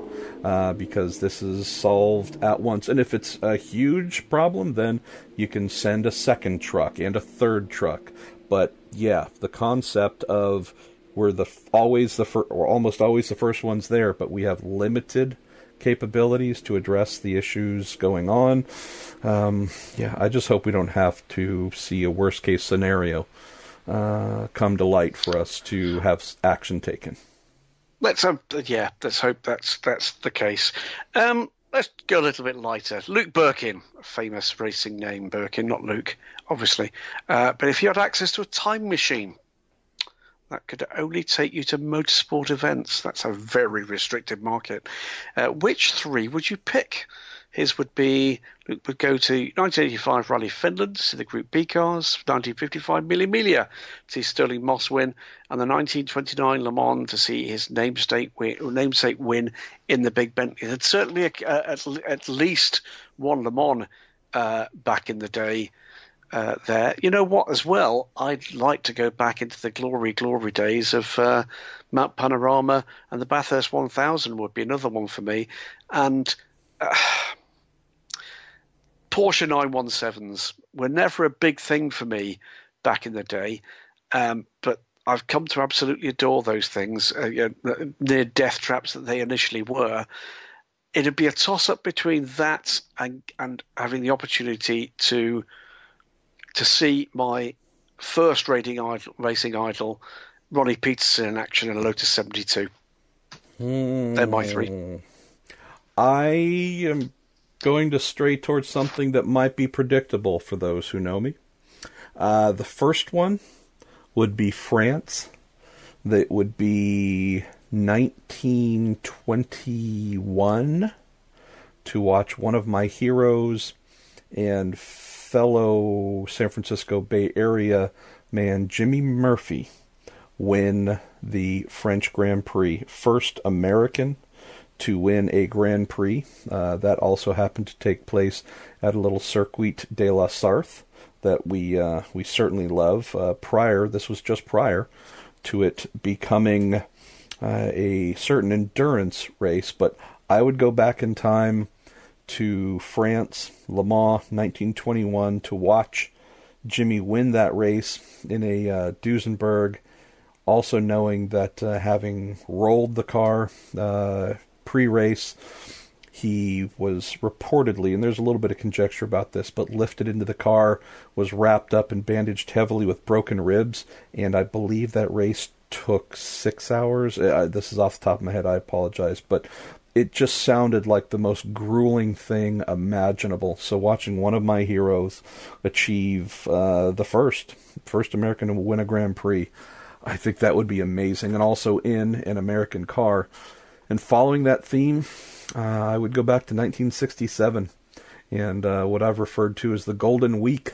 because this is solved at once. And if it's a huge problem, then you can send a second truck and a third truck. But yeah, the concept of we're almost always the first ones there, but we have limited capabilities to address the issues going on. I just hope we don't have to see a worst case scenario come to light for us to have action taken. Let's hope that's the case. Let's go a little bit lighter. Luke Birkin, a famous racing name, Birkin, not Luke, obviously. But if you had access to a time machine that could only take you to motorsport events, that's a very restricted market, which three would you pick? His would be, Luke would go to 1985 Rally Finland to see the Group B cars, 1955 Mille Miglia to see Sterling Moss win, and the 1929 Le Mans to see his namesake win in the Big Bentley. There's certainly at least one Le Mans back in the day there. You know what, as well, I'd like to go back into the glory days of Mount Panorama, and the Bathurst 1000 would be another one for me. And Porsche 917s were never a big thing for me back in the day, but I've come to absolutely adore those things, near death traps that they initially were. It'd be a toss-up between that and having the opportunity to see my first racing idol, Ronnie Peterson, in action in a Lotus 72. They're my three. I am going to stray towards something that might be predictable for those who know me. The first one would be France. That would be 1921, to watch one of my heroes and fellow San Francisco Bay Area man, Jimmy Murphy, win the French Grand Prix. First American to win a Grand Prix. That also happened to take place at a little Circuit de la Sarthe that we certainly love. This was just prior to it becoming a certain endurance race, but I would go back in time to France, Le Mans, 1921, to watch Jimmy win that race in a Duesenberg, also knowing that having rolled the car pre-race, he was reportedly, and there's a little bit of conjecture about this, but lifted into the car, was wrapped up and bandaged heavily with broken ribs, and I believe that race took 6 hours. This is off the top of my head, I apologize, but it just sounded like the most grueling thing imaginable. So watching one of my heroes achieve the first American to win a Grand Prix, I think that would be amazing, and also in an American car. And following that theme, I would go back to 1967 and what I've referred to as the Golden Week,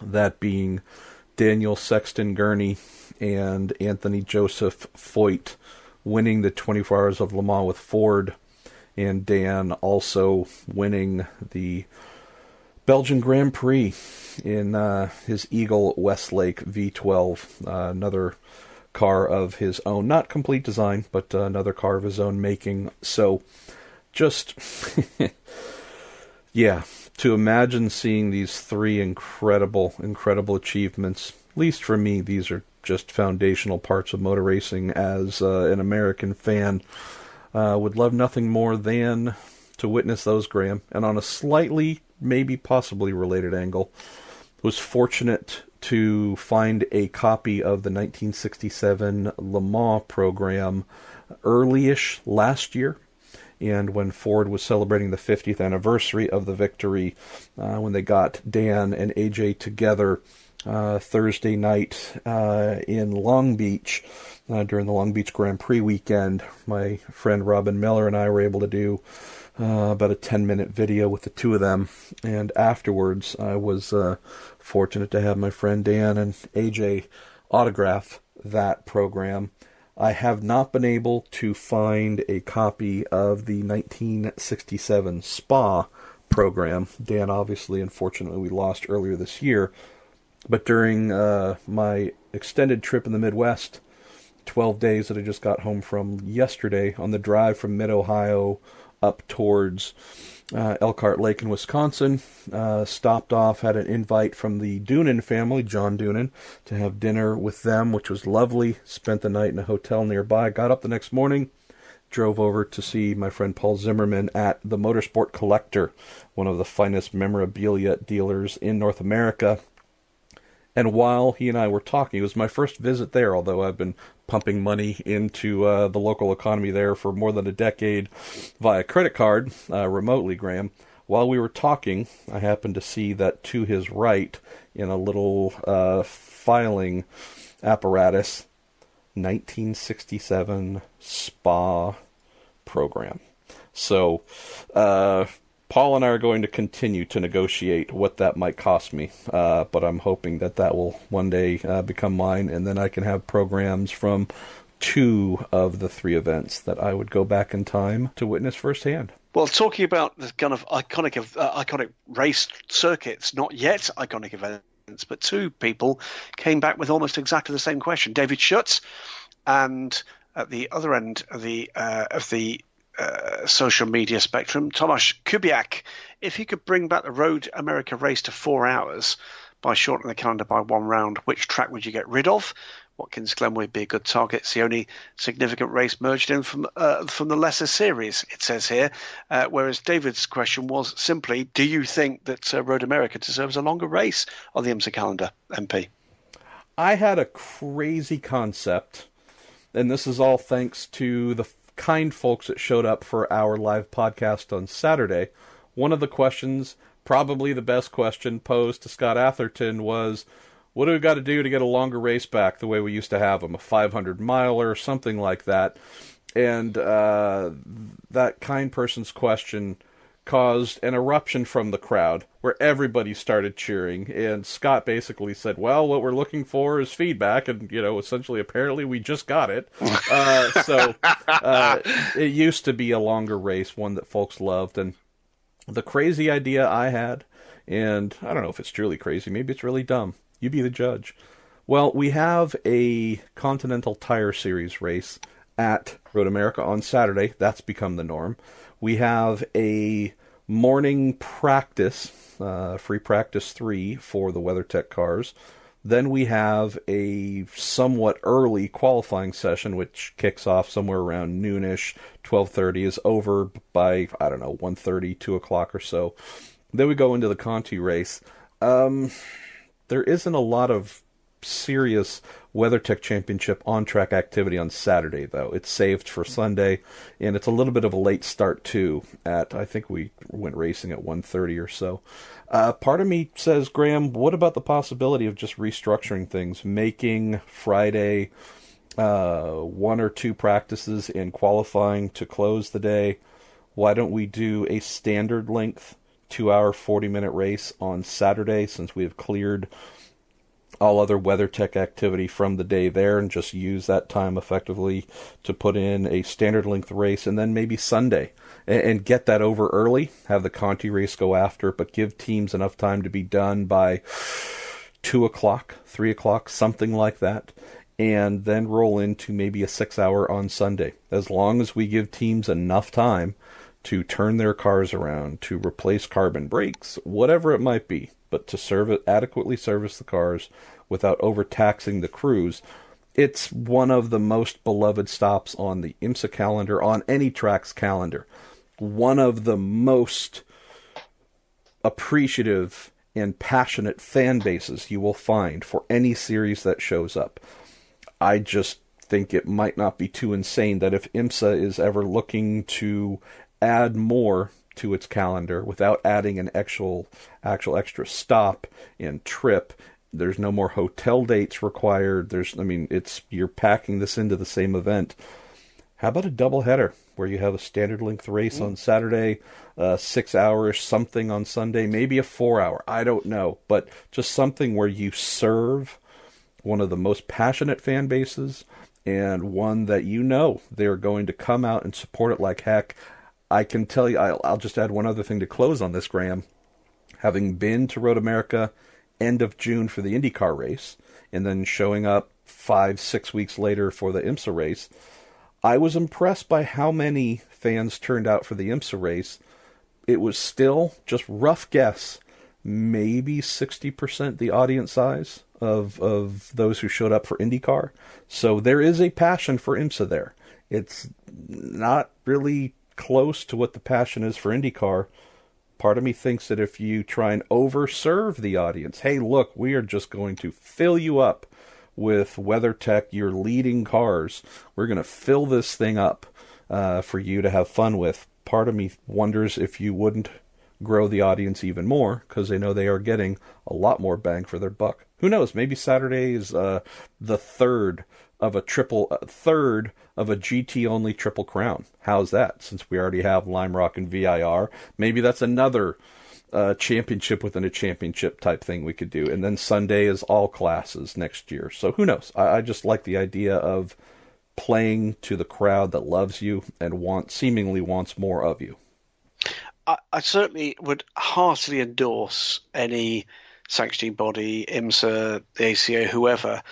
that being Daniel Sexton Gurney and Anthony Joseph Foyt winning the 24 Hours of Le Mans with Ford, and Dan also winning the Belgian Grand Prix in his Eagle Westlake V12, another car of his own. Not complete design, but another car of his own making. So just, yeah, to imagine seeing these three incredible achievements, at least for me, these are just foundational parts of motor racing as an American fan. Would love nothing more than to witness those, Graham. And on a slightly, maybe possibly related angle, was fortunate to find a copy of the 1967 Le Mans program early-ish last year. And when Ford was celebrating the 50th anniversary of the victory, when they got Dan and AJ together Thursday night in Long Beach during the Long Beach Grand Prix weekend, my friend Robin Miller and I were able to do about a 10-minute video with the two of them. And afterwards, I was fortunate to have my friend Dan and AJ autograph that program. I have not been able to find a copy of the 1967 Spa program. Dan, obviously, unfortunately, we lost earlier this year. But during my extended trip in the Midwest, 12 days that I just got home from yesterday, on the drive from Mid-Ohio up towards Elkhart Lake in Wisconsin, stopped off, had an invite from the Doonan family, John Doonan, to have dinner with them, which was lovely. Spent the night in a hotel nearby. Got up the next morning, drove over to see my friend Paul Zimmerman at the Motorsport Collector, one of the finest memorabilia dealers in North America. And while he and I were talking, it was my first visit there, although I've been pumping money into the local economy there for more than a decade via credit card, remotely, Graham. While we were talking, I happened to see that to his right, in a little filing apparatus, 1967 Spa program. So, Paul and I are going to continue to negotiate what that might cost me, but I'm hoping that will one day become mine, and then I can have programs from 2 of the 3 events that I would go back in time to witness firsthand. Well, talking about the kind of iconic race circuits, not yet iconic events, but 2 people came back with almost exactly the same question. David Schutz, and at the other end of the social media spectrum, Tomasz Kubiak. If he could bring back the Road America race to 4 hours by shortening the calendar by 1 round, which track would you get rid of? Watkins Glen would be a good target. It's the only significant race merged in from the lesser series, it says here. Whereas David's question was simply, do you think that Road America deserves a longer race on the IMSA calendar, MP? I had a crazy concept, and this is all thanks to the kind folks that showed up for our live podcast on Saturday. One of the questions, probably the best question posed to Scott Atherton, was, what do we got to do to get a longer race back the way we used to have them, a 500-miler or something like that? And that kind person's question caused an eruption from the crowd where everybody started cheering, and Scott basically said, well, what we're looking for is feedback, and essentially apparently we just got it. So it used to be a longer race, one that folks loved, and the crazy idea I had, and I don't know if it's truly crazy, maybe it's really dumb, you be the judge. Well, we have a Continental Tire Series race at Road America on Saturday. That's become the norm. We have a morning practice, free practice 3 for the WeatherTech cars. Then we have a somewhat early qualifying session, which kicks off somewhere around noonish, 12:30, is over by, 1:30, 2 o'clock or so. Then we go into the Conti race. There isn't a lot of serious WeatherTech Championship on-track activity on Saturday, though. It's saved for Sunday, and it's a little bit of a late start, too. I think we went racing at 1:30 or so. Part of me says, Graham, what about the possibility of just restructuring things, making Friday 1 or 2 practices in qualifying to close the day? Why don't we do a standard length 2-hour, 40-minute race on Saturday, since we have cleared all other WeatherTech activity from the day there, and just use that time effectively to put in a standard length race, and then maybe Sunday, and get that over early, have the Conti race go after, but give teams enough time to be done by 2 o'clock, 3 o'clock, something like that. and then roll into maybe a 6-hour on Sunday. As long as we give teams enough time to turn their cars around, to replace carbon brakes, whatever it might be, but to adequately service the cars without overtaxing the crews. It's one of the most beloved stops on the IMSA calendar, on any track's calendar. One of the most appreciative and passionate fan bases you will find for any series that shows up. I just think it might not be too insane that if IMSA is ever looking to add more to its calendar without adding an actual extra stop and trip, there's no more hotel dates required. You're packing this into the same event. How about a doubleheader where you have a standard length race on Saturday, 6 hours, something on Sunday, maybe a 4-hour, I don't know, but just something where you serve one of the most passionate fan bases and one that they're going to come out and support it like heck. I can tell you, I'll just add one other thing to close on this, Graham. Having been to Road America end of June for the IndyCar race, and then showing up 5-6 weeks later for the IMSA race, I was impressed by how many fans turned out for the IMSA race. It was still, just rough guess, maybe 60% the audience size of those who showed up for IndyCar. So there is a passion for IMSA there. It's not really close to what the passion is for IndyCar. Part of me thinks that if you try and overserve the audience, hey, look, we are just going to fill you up with WeatherTech, your leading cars. We're going to fill this thing up for you to have fun with. Part of me wonders if you wouldn't grow the audience even more, because they know they are getting a lot more bang for their buck. Who knows? Maybe Saturday is the third of a GT only Triple Crown. How's that? Since we already have Lime Rock and VIR, maybe that's another championship within a championship type thing we could do. And then Sunday is all classes next year. So who knows? I just like the idea of playing to the crowd that loves you and seemingly wants more of you. I certainly would heartily endorse any sanctioning body, IMSA, the ACA, whoever,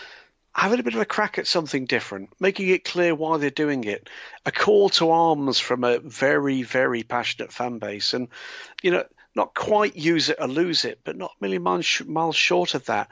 having a bit of a crack at something different, making it clear why they're doing it. A call to arms from a very, very passionate fan base. And, not quite use it or lose it, but not a million miles short of that.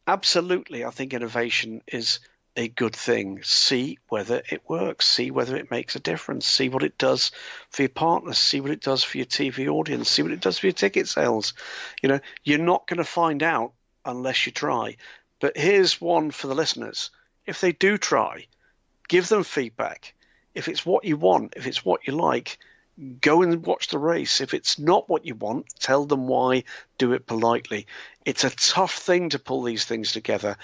Absolutely, I think innovation is a good thing. See whether it works. See whether it makes a difference. See what it does for your partners. See what it does for your TV audience. See what it does for your ticket sales. You're not going to find out unless you try. But here's one for the listeners. If they do try, give them feedback. If it's what you want, if it's what you like, go and watch the race. If it's not what you want, tell them why, do it politely. It's a tough thing to pull these things together,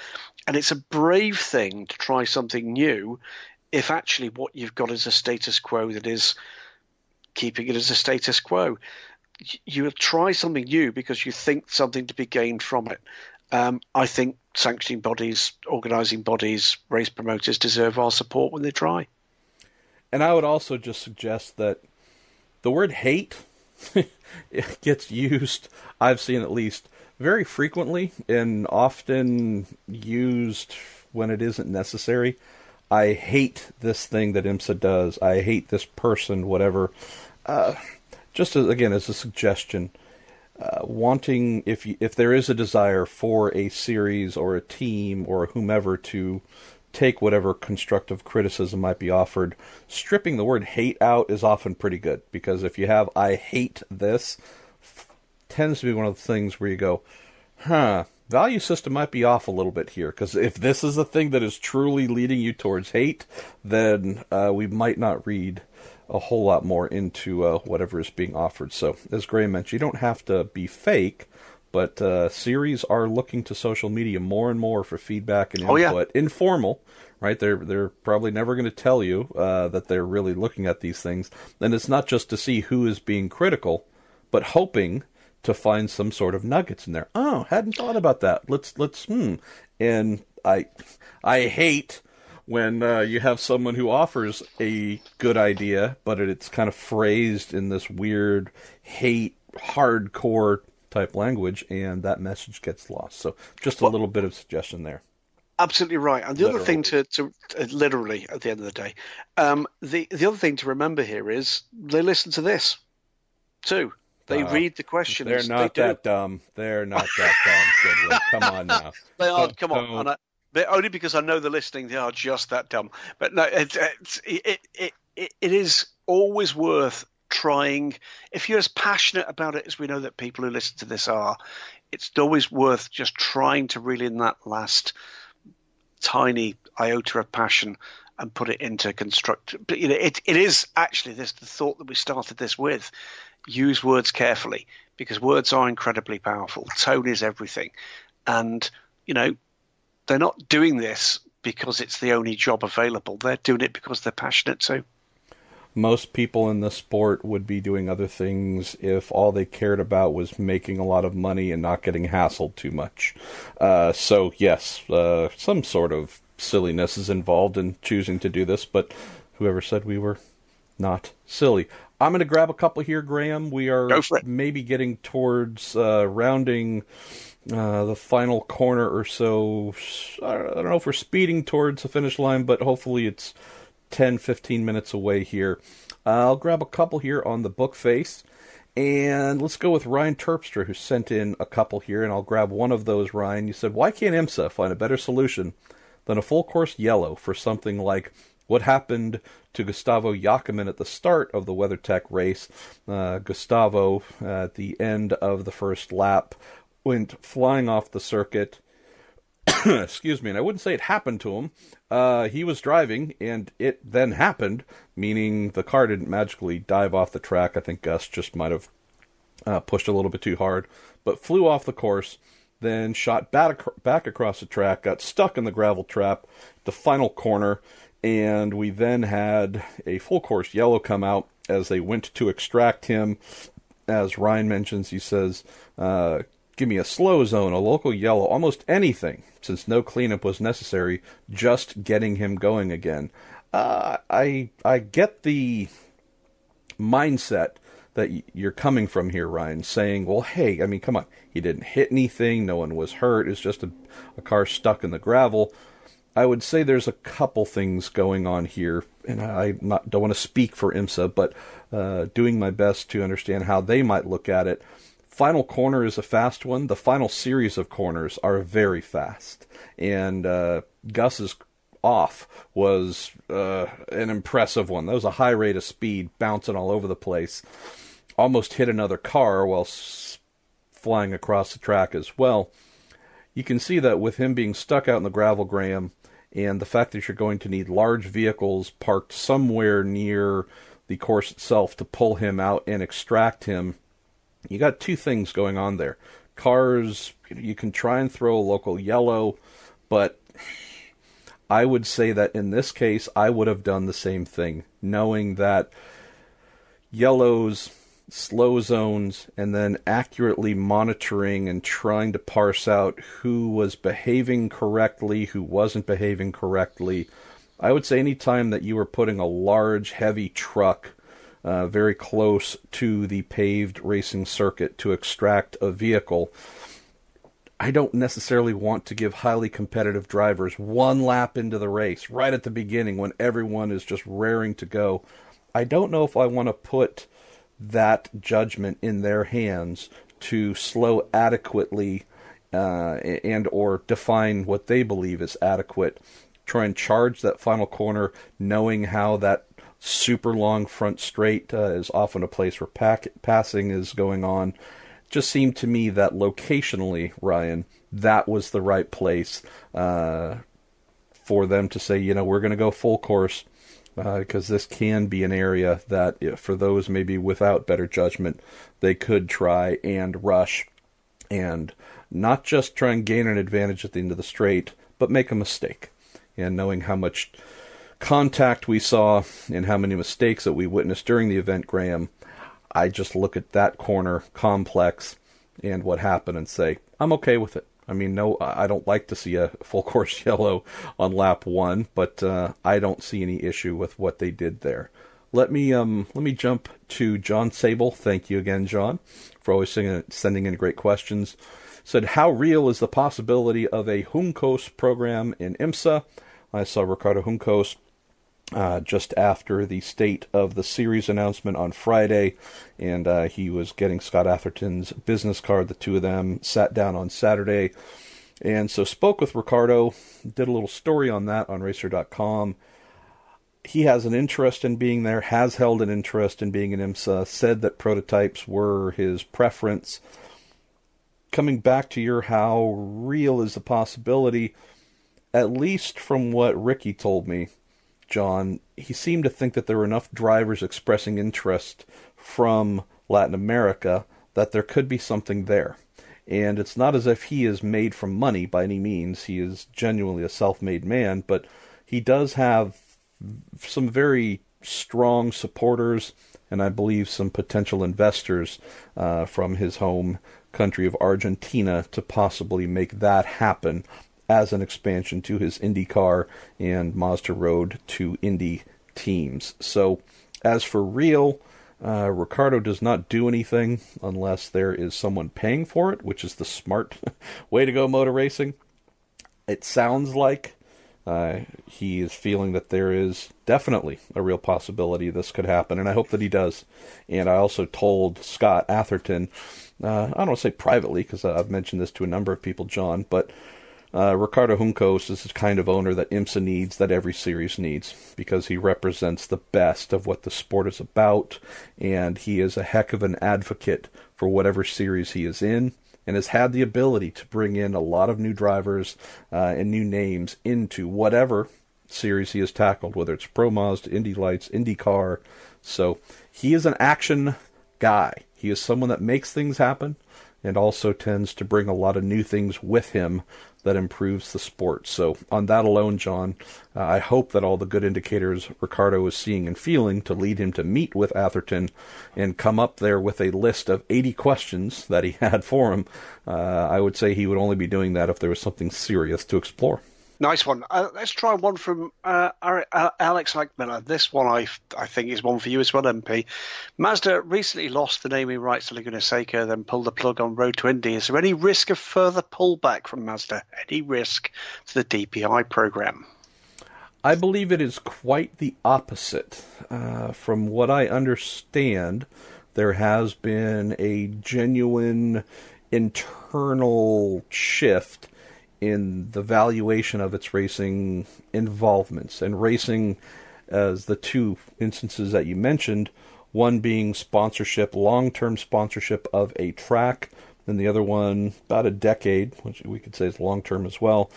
and it's a brave thing to try something new if actually what you've got is a status quo that is keeping it as a status quo. You'll try something new because you think something to be gained from it. I think sanctioning bodies, organising bodies, race promoters deserve our support when they try. And I would also just suggest that the word hate it gets used, I've seen at least, very frequently and often used when it isn't necessary. I hate this thing that IMSA does. I hate this person, whatever. Just as a suggestion, wanting, if there is a desire for a series or a team or whomever to take whatever constructive criticism might be offered, stripping the word hate out is often pretty good, because if you have I hate this, tends to be one of the things where you go, value system might be off a little bit here, because if this is the thing that is truly leading you towards hate, then we might not read a whole lot more into whatever is being offered. So, as Gray mentioned, you don't have to be fake, but series are looking to social media more and more for feedback and input. Oh, yeah. Informal, right? They're probably never going to tell you that they're really looking at these things. And it's not just to see who is being critical, but hoping to find some sort of nuggets in there. Oh, hadn't thought about that. Let's. And I hate when you have someone who offers a good idea, but it's kind of phrased in this weird hate, hardcore type language, and that message gets lost. So just a little bit of suggestion there. Absolutely right. And the other thing to literally at the end of the day, the other thing to remember here is they listen to this too. They read the questions. They're not that dumb. They're not that dumb, Goodwin. Come on now. They are. Come on. Only because I know they're listening, they are just that dumb. But no, it is always worth trying. If you're as passionate about it as we know that people who listen to this are, it's always worth just trying to reel in that last tiny iota of passion and put it into construct. But it is actually the thought that we started this with. Use words carefully, because words are incredibly powerful. Tone is everything. And, they're not doing this because it's the only job available. They're doing it because they're passionate too. Most people in the sport would be doing other things if all they cared about was making a lot of money and not getting hassled too much. So yes, some sort of silliness is involved in choosing to do this, but whoever said we were not silly? I'm going to grab a couple here, Graham. We are maybe getting towards rounding the final corner or so. I don't know if we're speeding towards the finish line, but hopefully it's 10, 15 minutes away here. I'll grab a couple here on the book face. And let's go with Ryan Terpstra, who sent in a couple here, and I'll grab one of those, Ryan. You said, why can't IMSA find a better solution than a full course yellow for something like what happened to Gustavo Jacobin at the start of the WeatherTech race? Gustavo, at the end of the first lap, went flying off the circuit. Excuse me, and I wouldn't say it happened to him. He was driving, and it then happened, meaning the car didn't magically dive off the track. I think Gus just might have pushed a little bit too hard, but flew off the course, then shot back across the track, got stuck in the gravel trap, the final corner, and we then had a full course yellow come out as they went to extract him. As Ryan mentions, he says, give me a slow zone, a local yellow, almost anything, since no cleanup was necessary, just getting him going again. I get the mindset that you're coming from here, Ryan, saying, well, hey, I mean, come on, he didn't hit anything, no one was hurt, it's just a car stuck in the gravel. I would say there's a couple things going on here, and I don't want to speak for IMSA, but doing my best to understand how they might look at it. Final corner is a fast one. The final series of corners are very fast. And Gus's off was an impressive one. That was a high rate of speed, bouncing all over the place. Almost hit another car while flying across the track as well. You can see that with him being stuck out in the gravel, Graham, and the fact that you're going to need large vehicles parked somewhere near the course itself to pull him out and extract him, you got two things going on there. Cars, you can try and throw a local yellow, but I would say that in this case, I would have done the same thing, knowing that yellows, slow zones, and then accurately monitoring and trying to parse out who was behaving correctly, who wasn't behaving correctly. I would say any time that you were putting a large, heavy truck very close to the paved racing circuit to extract a vehicle, I don't necessarily want to give highly competitive drivers one lap into the race, right at the beginning when everyone is just raring to go. I don't know if I want to put that judgment in their hands to slow adequately and or define what they believe is adequate. Try and charge that final corner knowing how that super long front straight is often a place where passing is going on. Just seemed to me that locationally, Ryan, that was the right place for them to say, we're going to go full course because this can be an area that for those maybe without better judgment, they could try and rush and not just try and gain an advantage at the end of the straight, but make a mistake. And knowing how much contact we saw and how many mistakes that we witnessed during the event, Graham, I just look at that corner complex and what happened and say, I'm okay with it. I mean, no, I don't like to see a full course yellow on lap one, but I don't see any issue with what they did there. Let me jump to John Sable. Thank you again, John, for always sending in great questions. said, how real is the possibility of a Juncos program in IMSA? I saw Ricardo Juncos just after the state of the series announcement on Friday, and he was getting Scott Atherton's business card. The two of them sat down on Saturday, and so spoke with Ricardo, did a little story on that on Racer.com. He has an interest in being there, has held an interest in being in IMSA, said that prototypes were his preference. Coming back to your how real is the possibility, at least from what Ricky told me, John, he seemed to think that there were enough drivers expressing interest from Latin America that there could be something there. And it's not as if he is made from money by any means. He is genuinely a self-made man, but he does have some very strong supporters and I believe some potential investors from his home country of Argentina to possibly make that happen as an expansion to his IndyCar and Mazda Road to Indy teams. So as for real, Ricardo does not do anything unless there is someone paying for it, which is the smart way to go motor racing. It sounds like he is feeling that there is definitely a real possibility this could happen, and I hope that he does. And I also told Scott Atherton, I don't want to say privately, because I've mentioned this to a number of people, John, but Ricardo Juncos is the kind of owner that IMSA needs, that every series needs, because he represents the best of what the sport is about, and he is a heck of an advocate for whatever series he is in, and has had the ability to bring in a lot of new drivers and new names into whatever series he has tackled, whether it's Pro Mazda, Indy Lights, IndyCar. So he is an action guy. He is someone that makes things happen and also tends to bring a lot of new things with him that improves the sport. So on that alone, John, I hope that all the good indicators Ricardo is seeing and feeling to lead him to meet with Atherton and come up there with a list of 80 questions that he had for him. I would say he would only be doing that if there was something serious to explore. Nice one. Let's try one from Alex Eichmiller. This one I think is one for you as well, MP. Mazda recently lost the naming rights to Laguna Seca, then pulled the plug on Road to Indy. Is there any risk of further pullback from Mazda? Any risk to the DPI program? I believe it is quite the opposite. From what I understand, there has been a genuine internal shift in the valuation of its racing involvements, and racing as the two instances that you mentioned, one being sponsorship, long-term sponsorship of a track, and the other one about a decade, which we could say is long-term as well,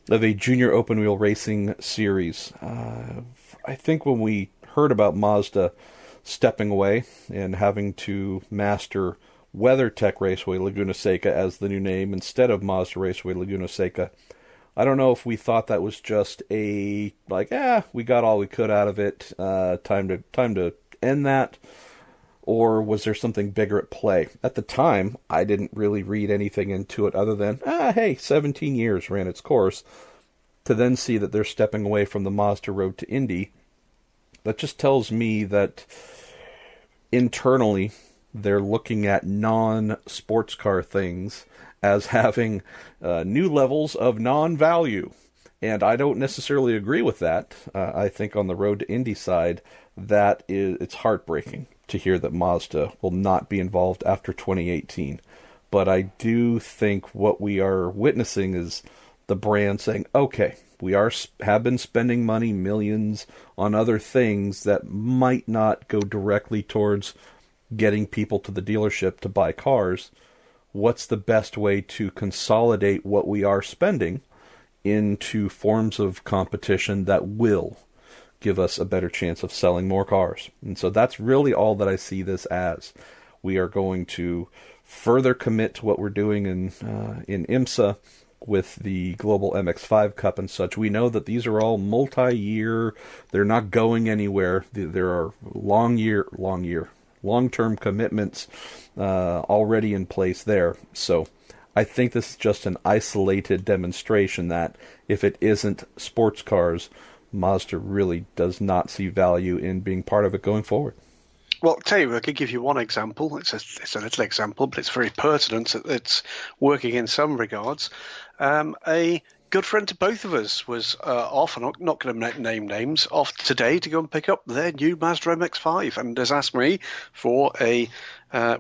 of a junior open-wheel racing series. I think when we heard about Mazda stepping away and having to master WeatherTech Raceway Laguna Seca as the new name instead of Mazda Raceway Laguna Seca, I don't know if we thought that was just a we got all we could out of it, time to end that, or was there something bigger at play? At the time, I didn't really read anything into it other than 17 years ran its course. To then see that they're stepping away from the Mazda Road to Indy, that just tells me that internally they're looking at non-sports car things as having new levels of non-value. And I don't necessarily agree with that. I think on the Road to Indy side, it's heartbreaking to hear that Mazda will not be involved after 2018. But I do think what we are witnessing is the brand saying, okay, we have been spending money, millions, on other things that might not go directly towards getting people to the dealership to buy cars. What's the best way to consolidate what we are spending into forms of competition that will give us a better chance of selling more cars? And so that's really all that I see this as. We are going to further commit to what we're doing in IMSA with the Global MX-5 Cup and such. We know that these are all multi-year. They're not going anywhere. There are long-term commitments already in place there. So I think this is just an isolated demonstration that if it isn't sports cars, Mazda really does not see value in being part of it going forward. Well, I'll tell you, I could give you one example. It's a little example, but it's very pertinent. It's working in some regards. A good friend to both of us was off, and I'm not going to name names, off today to go and pick up their new Mazda MX-5, and has asked me for a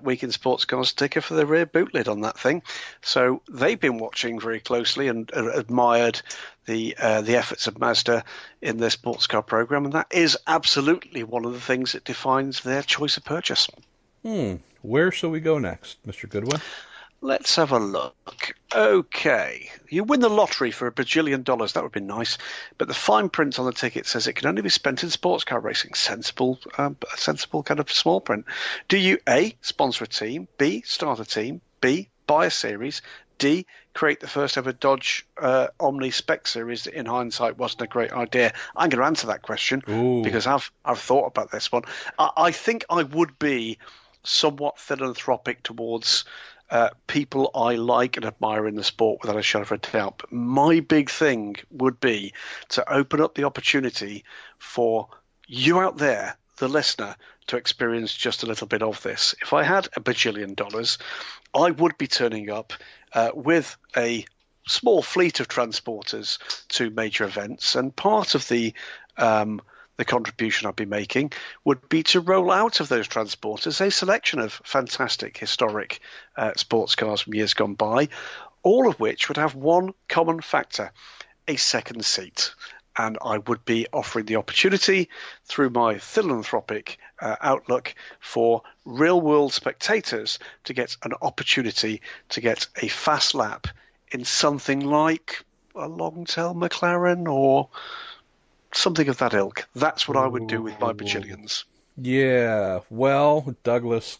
Week in Sports Cars sticker for the rear boot lid on that thing. So they've been watching very closely and admired the efforts of Mazda in their sports car program, and that is absolutely one of the things that defines their choice of purchase. Where shall we go next, Mr. Goodwin? Let's have a look. Okay, you win the lottery for $1 bajillion. That would be nice. But the fine print on the ticket says it can only be spent in sports car racing. Sensible kind of small print. Do you A, sponsor a team, B, start a team, B, buy a series, D, create the first ever Dodge Omni Spec series that in hindsight wasn't a great idea? I'm going to answer that question because I've thought about this one. I think I would be somewhat philanthropic towards people I like and admire in the sport without a shadow of a doubt. But my big thing would be to open up the opportunity for you out there, the listener, to experience just a little bit of this. If I had $1 bajillion, I would be turning up with a small fleet of transporters to major events, and part of the contribution I'd be making would be to roll out of those transporters a selection of fantastic historic sports cars from years gone by, all of which would have one common factor: a second seat. And I would be offering the opportunity through my philanthropic outlook for real-world spectators to get an opportunity to get a fast lap in something like a long-tail McLaren or something of that ilk. That's what I would do with my bajillions. Yeah, well, Douglas,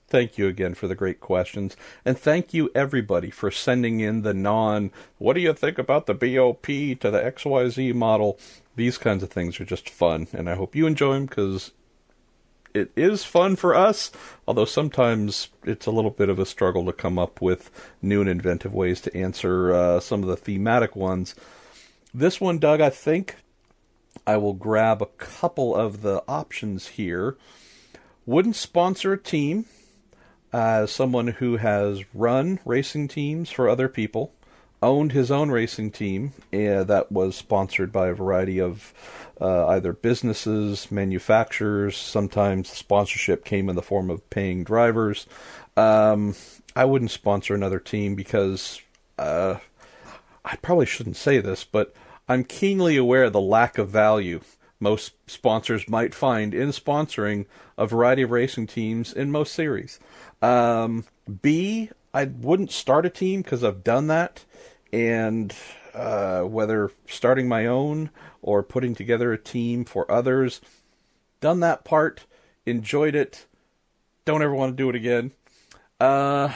thank you again for the great questions. And thank you, everybody, for sending in the what do you think about the BOP to the XYZ model? These kinds of things are just fun, and I hope you enjoy them, because it is fun for us, although sometimes it's a little bit of a struggle to come up with new and inventive ways to answer some of the thematic ones. This one, Doug, I think I will grab a couple of the options here. Wouldn't sponsor a team. As someone who has run racing teams for other people, owned his own racing team that was sponsored by a variety of either businesses, manufacturers. Sometimes sponsorship came in the form of paying drivers. I wouldn't sponsor another team because I probably shouldn't say this, but I'm keenly aware of the lack of value most sponsors might find in sponsoring a variety of racing teams in most series. B, I wouldn't start a team because I've done that, and whether starting my own or putting together a team for others, done that part, enjoyed it, don't ever want to do it again. The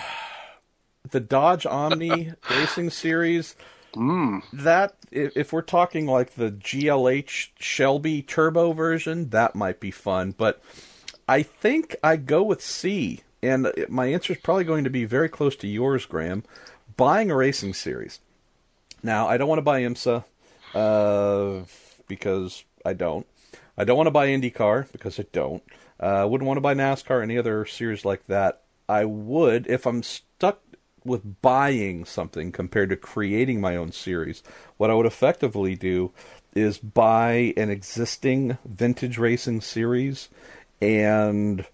Dodge Omni Racing Series, that, if we're talking like the GLH Shelby Turbo version, that might be fun. But I think I go with C, and my answer is probably going to be very close to yours, Graham. Buying a racing series. Now, I don't want to buy IMSA because I don't. I don't want to buy IndyCar because I don't. I wouldn't want to buy NASCAR or any other series like that. I would, if I'm stuck with buying something compared to creating my own series, what I would effectively do is buy an existing vintage racing series and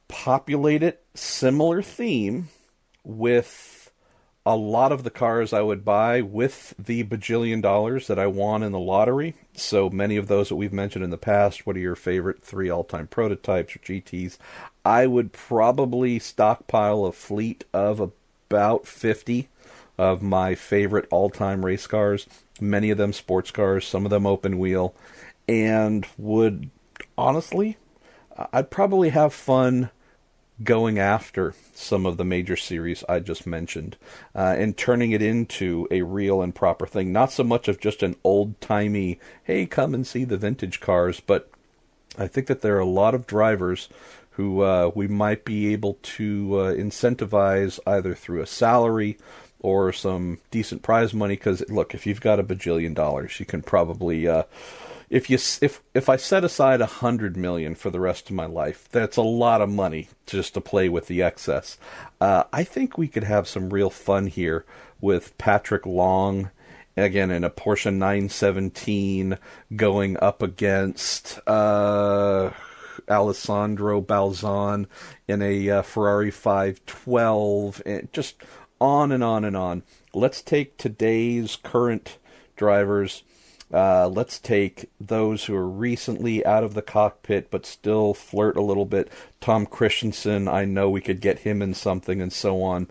populate it similar theme with a lot of the cars I would buy with the bajillion dollars that I won in the lottery. So many of those that we've mentioned in the past. What are your favorite 3 all-time prototypes or GTs? I would probably stockpile a fleet of about 50 of my favorite all-time race cars, many of them sports cars, some of them open wheel, and would, honestly, I'd probably have fun going after some of the major series I just mentioned and turning it into a real and proper thing. Not so much of just an old-timey, hey, come and see the vintage cars, but I think that there are a lot of drivers who we might be able to incentivize either through a salary or some decent prize money. Because, look, if you've got $1 bajillion, you can probably if I set aside $100 million for the rest of my life, that's a lot of money just to play with the excess. I think we could have some real fun here with Patrick Long, again in a Porsche 917, going up against Alessandro Balzan in a Ferrari 512, and just on and on and on. Let's take today's current drivers. Let's take those who are recently out of the cockpit but still flirt a little bit. Tom Christensen, I know we could get him in something, and so on.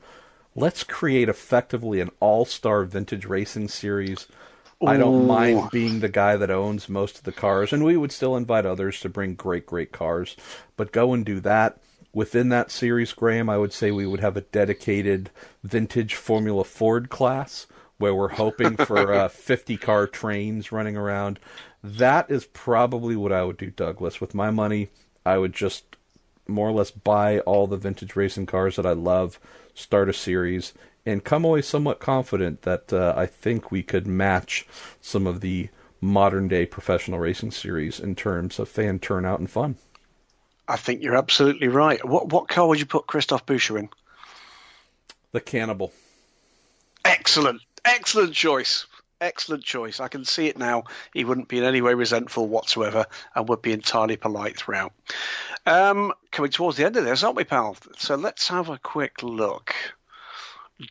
Let's create effectively an all-star vintage racing series. Ooh. I don't mind being the guy that owns most of the cars, and we would still invite others to bring great, great cars. But go and do that. Within that series, Graham, I would say we would have a dedicated vintage Formula Ford class where we're hoping for 50-car trains running around. That is probably what I would do, Douglas. With my money, I would just more or less buy all the vintage racing cars that I love, start a series, and come away somewhat confident that I think we could match some of the modern-day professional racing series in terms of fan turnout and fun. I think you're absolutely right. What car would you put Christophe Boucher in? The Cannibal. Excellent. Excellent choice. Excellent choice. I can see it now. He wouldn't be in any way resentful whatsoever and would be entirely polite throughout. Coming towards the end of this, aren't we, pal? So let's have a quick look.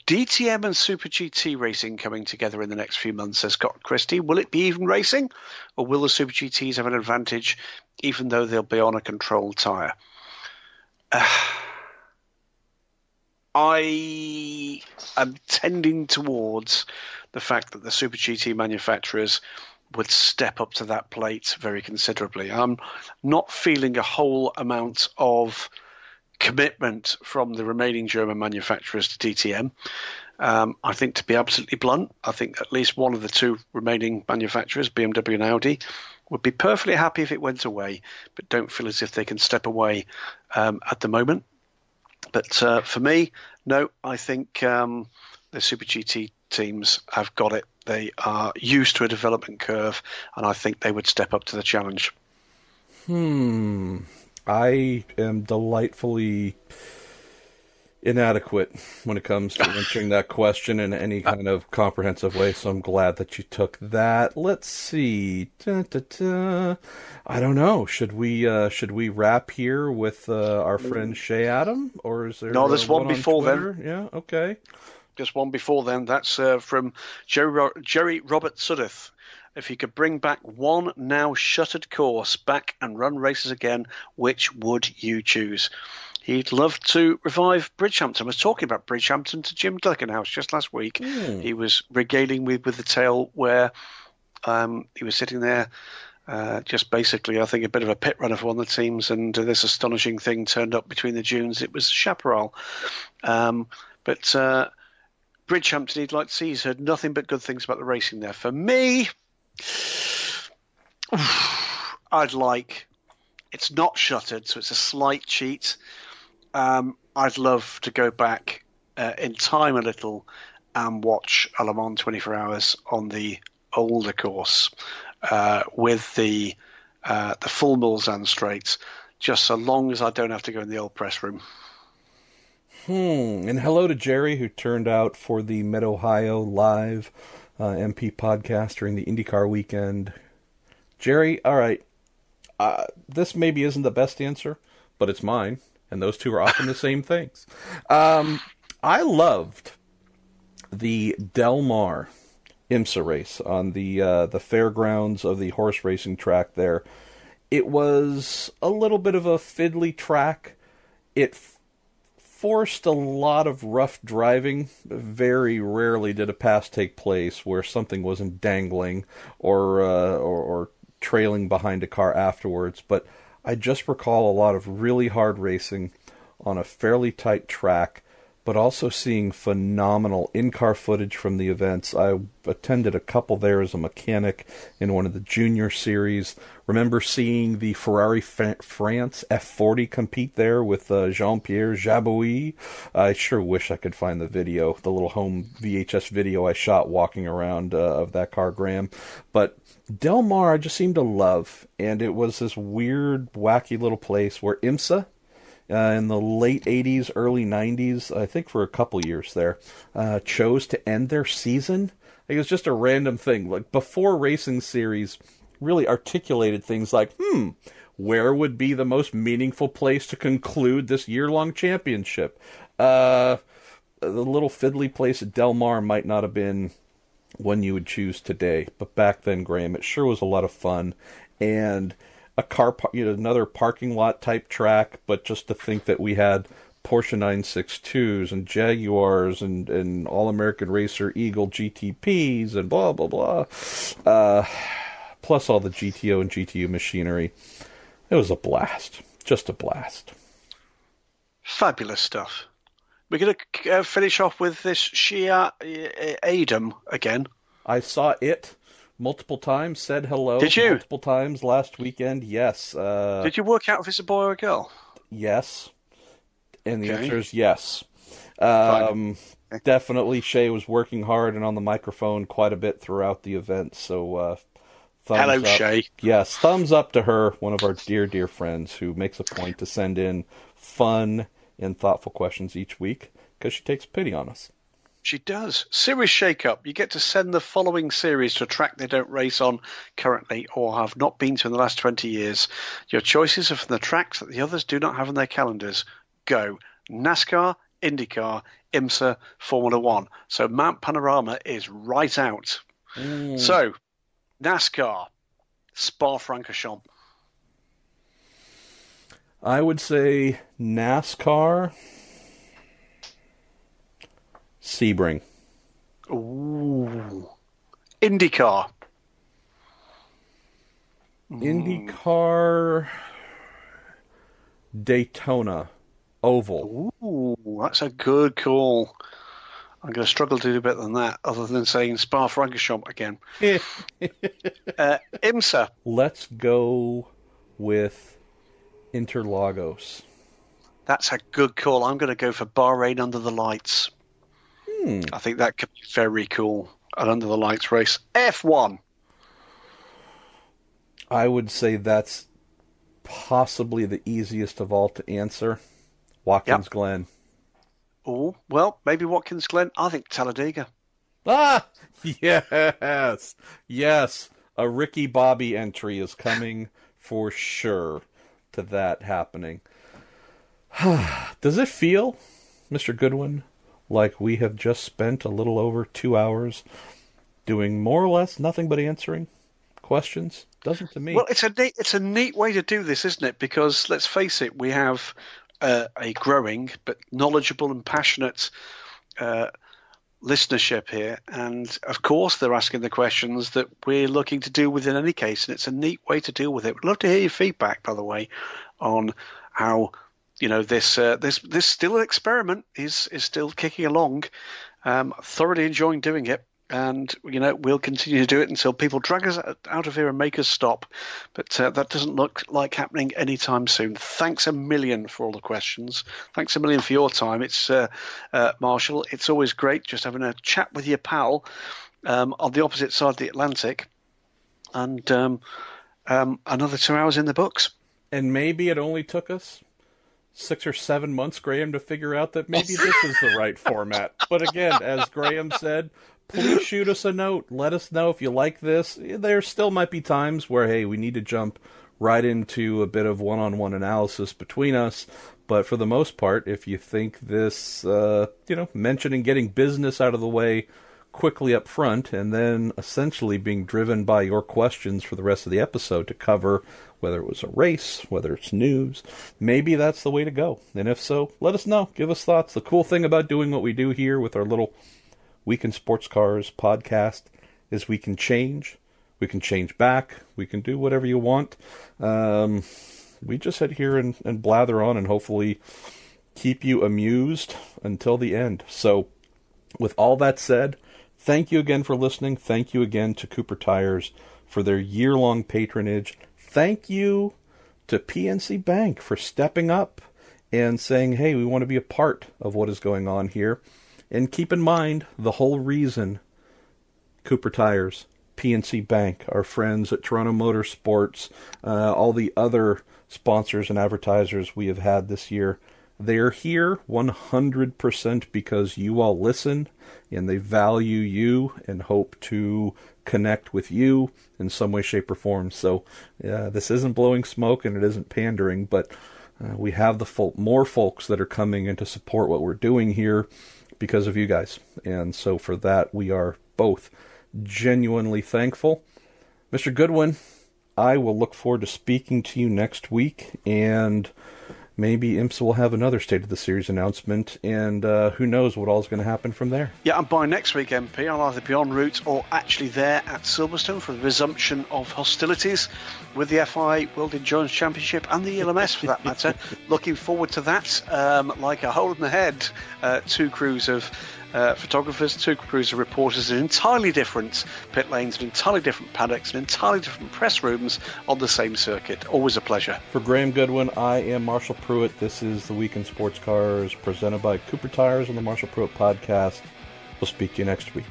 DTM and Super GT racing coming together in the next few months, says Scott Christie. Will it be even racing, or will the Super GTs have an advantage even though they'll be on a controlled tyre? I am tending towards the fact that the Super GT manufacturers would step up to that plate very considerably. I'm not feeling a whole amount of commitment from the remaining German manufacturers to DTM. I think, to be absolutely blunt, I think at least one of the two remaining manufacturers, BMW and Audi, would be perfectly happy if it went away, but don't feel as if they can step away at the moment. But for me, no, I think the Super GT teams have got it. They are used to a development curve, and I think they would step up to the challenge. I am delightfully inadequate when it comes to answering that question in any kind of comprehensive way, so I'm glad that you took that. Let's see. I don't know. Should we wrap here with our friend Shea Adam, or is there no? There's one before Twitter? then. Yeah, okay. Just one before then. That's from Jerry Robert Suddeth. If you could bring back one now shuttered course back and run races again, which would you choose? He'd love to revive Bridgehampton. I was talking about Bridgehampton to Jim Glickenhaus just last week. He was regaling me with the tale where he was sitting there, just basically, I think, a bit of a pit runner for one of the teams, and this astonishing thing turned up between the dunes. It was Chaparral. But Bridgehampton he'd like to see. He's heard nothing but good things about the racing there. For me, I'd like... It's not shuttered, so it's a slight cheat. I'd love to go back in time a little and watch Le Mans 24 Hours on the older course with the full Mulsanne straights, just so long as I don't have to go in the old press room. And hello to Jerry, who turned out for the Mid-Ohio Live MP podcast during the IndyCar weekend. Jerry, all right. This maybe isn't the best answer, but it's mine, and those two are often the same things. I loved the Del Mar IMSA race on the fairgrounds of the horse racing track there. It was a little bit of a fiddly track. It forced a lot of rough driving. Very rarely did a pass take place where something wasn't dangling or trailing behind a car afterwards, but I just recall a lot of really hard racing on a fairly tight track. but also seeing phenomenal in-car footage from the events. I attended a couple there as a mechanic in one of the junior series. Remember seeing the Ferrari France F40 compete there with Jean-Pierre Jabouille. I sure wish I could find the video, the little home VHS video I shot walking around of that car, Graham. But Del Mar I just seemed to love, and it was this weird, wacky little place where IMSA, in the late 80s, early 90s, I think for a couple years there, chose to end their season. It was just a random thing. Like, before racing series really articulated things like, where would be the most meaningful place to conclude this year-long championship? The little fiddly place at Del Mar might not have been one you would choose today, but back then, Graham, it sure was a lot of fun. And a car, another parking lot type track, but just to think that we had Porsche 962s and Jaguars and All-American Racer Eagle GTPs and blah, blah, blah. Plus all the GTO and GTU machinery. It was a blast. Just a blast. Fabulous stuff. We're going to finish off with this Shia Adam again. I saw it multiple times, said hello. Did you? Multiple times last weekend, yes. Did you work out if it's a boy or a girl? Yes. And the answer is yes. Definitely Shay was working hard and on the microphone quite a bit throughout the event, so thumbs hello, up. Shay. Yes, thumbs up to her, one of our dear, dear friends who makes a point to send in fun and thoughtful questions each week because she takes pity on us. She does. Series shake-up. You get to send the following series to a track they don't race on currently or have not been to in the last 20 years. Your choices are from the tracks that the others do not have on their calendars. Go. NASCAR, IndyCar, IMSA, Formula One. So Mount Panorama is right out. So, NASCAR, Spa-Francorchamps. I would say NASCAR, Sebring. Ooh. IndyCar. IndyCar, Daytona Oval. Ooh, that's a good call. I'm going to struggle to do better than that, other than saying Spa-Francorchamps again. IMSA. Let's go with Interlagos. That's a good call. I'm going to go for Bahrain under the lights. I think that could be very cool. An under the lights race. F1. I would say that's possibly the easiest of all to answer. Watkins Glen. Oh, well, maybe Watkins Glen. I think Talladega. Ah, yes. Yes. A Ricky Bobby entry is coming for sure to that happening. Does it feel, Mr. Goodwin, like we have just spent a little over 2 hours doing more or less nothing but answering questions? Doesn't to me. Well, it's a neat way to do this, isn't it? Because let's face it, we have a growing but knowledgeable and passionate listenership here, and of course they're asking the questions that we're looking to deal with in any case, and it's a neat way to deal with it. We'd love to hear your feedback, by the way, on how this still an experiment is still kicking along. Thoroughly enjoying doing it. And, we'll continue to do it until people drag us out of here and make us stop. But that doesn't look like happening anytime soon. Thanks a million for all the questions. Thanks a million for your time. It's Marshall. It's always great just having a chat with your pal on the opposite side of the Atlantic. And another 2 hours in the books. And maybe it only took us 6 or 7 months, Graham, to figure out that maybe this is the right format. But again, as Graham said, please shoot us a note. Let us know if you like this. There still might be times where, hey, we need to jump right into a bit of one-on-one analysis between us. But for the most part, if you think this, mentioning getting business out of the way quickly up front and then essentially being driven by your questions for the rest of the episode to cover whether it was a race, whether it's news, maybe that's the way to go. And if so, let us know. Give us thoughts. The cool thing about doing what we do here with our little Week in Sports Cars podcast is we can change. We can change back. We can do whatever you want. We just sit here and blather on and hopefully keep you amused until the end. So, with all that said, thank you again for listening. Thank you again to Cooper Tires for their year-long patronage. Thank you to PNC Bank for stepping up and saying, hey, we want to be a part of what is going on here. And keep in mind, the whole reason Cooper Tires, PNC Bank, our friends at Toronto Motorsports, all the other sponsors and advertisers we have had this year, they're here 100% because you all listen and they value you and hope to connect with you in some way, shape, or form. So this isn't blowing smoke and it isn't pandering, but we have more folks that are coming in to support what we're doing here because of you guys. And so for that, we are both genuinely thankful. Mr. Goodwin, I will look forward to speaking to you next week, and maybe IMSA will have another State of the Series announcement, and who knows what all is going to happen from there. Yeah, and by next week, MP, I'll either be en route or actually there at Silverstone for the resumption of hostilities with the FI World Endurance Championship and the ELMS, for that matter. Looking forward to that like a hole in the head. Two crews of photographers, two crews of reporters in entirely different pit lanes, and entirely different paddocks, and entirely different press rooms on the same circuit. Always a pleasure. For Graham Goodwin, I am Marshall Pruett. This is the Week in Sports Cars presented by Cooper Tires on the Marshall Pruett Podcast. We'll speak to you next week.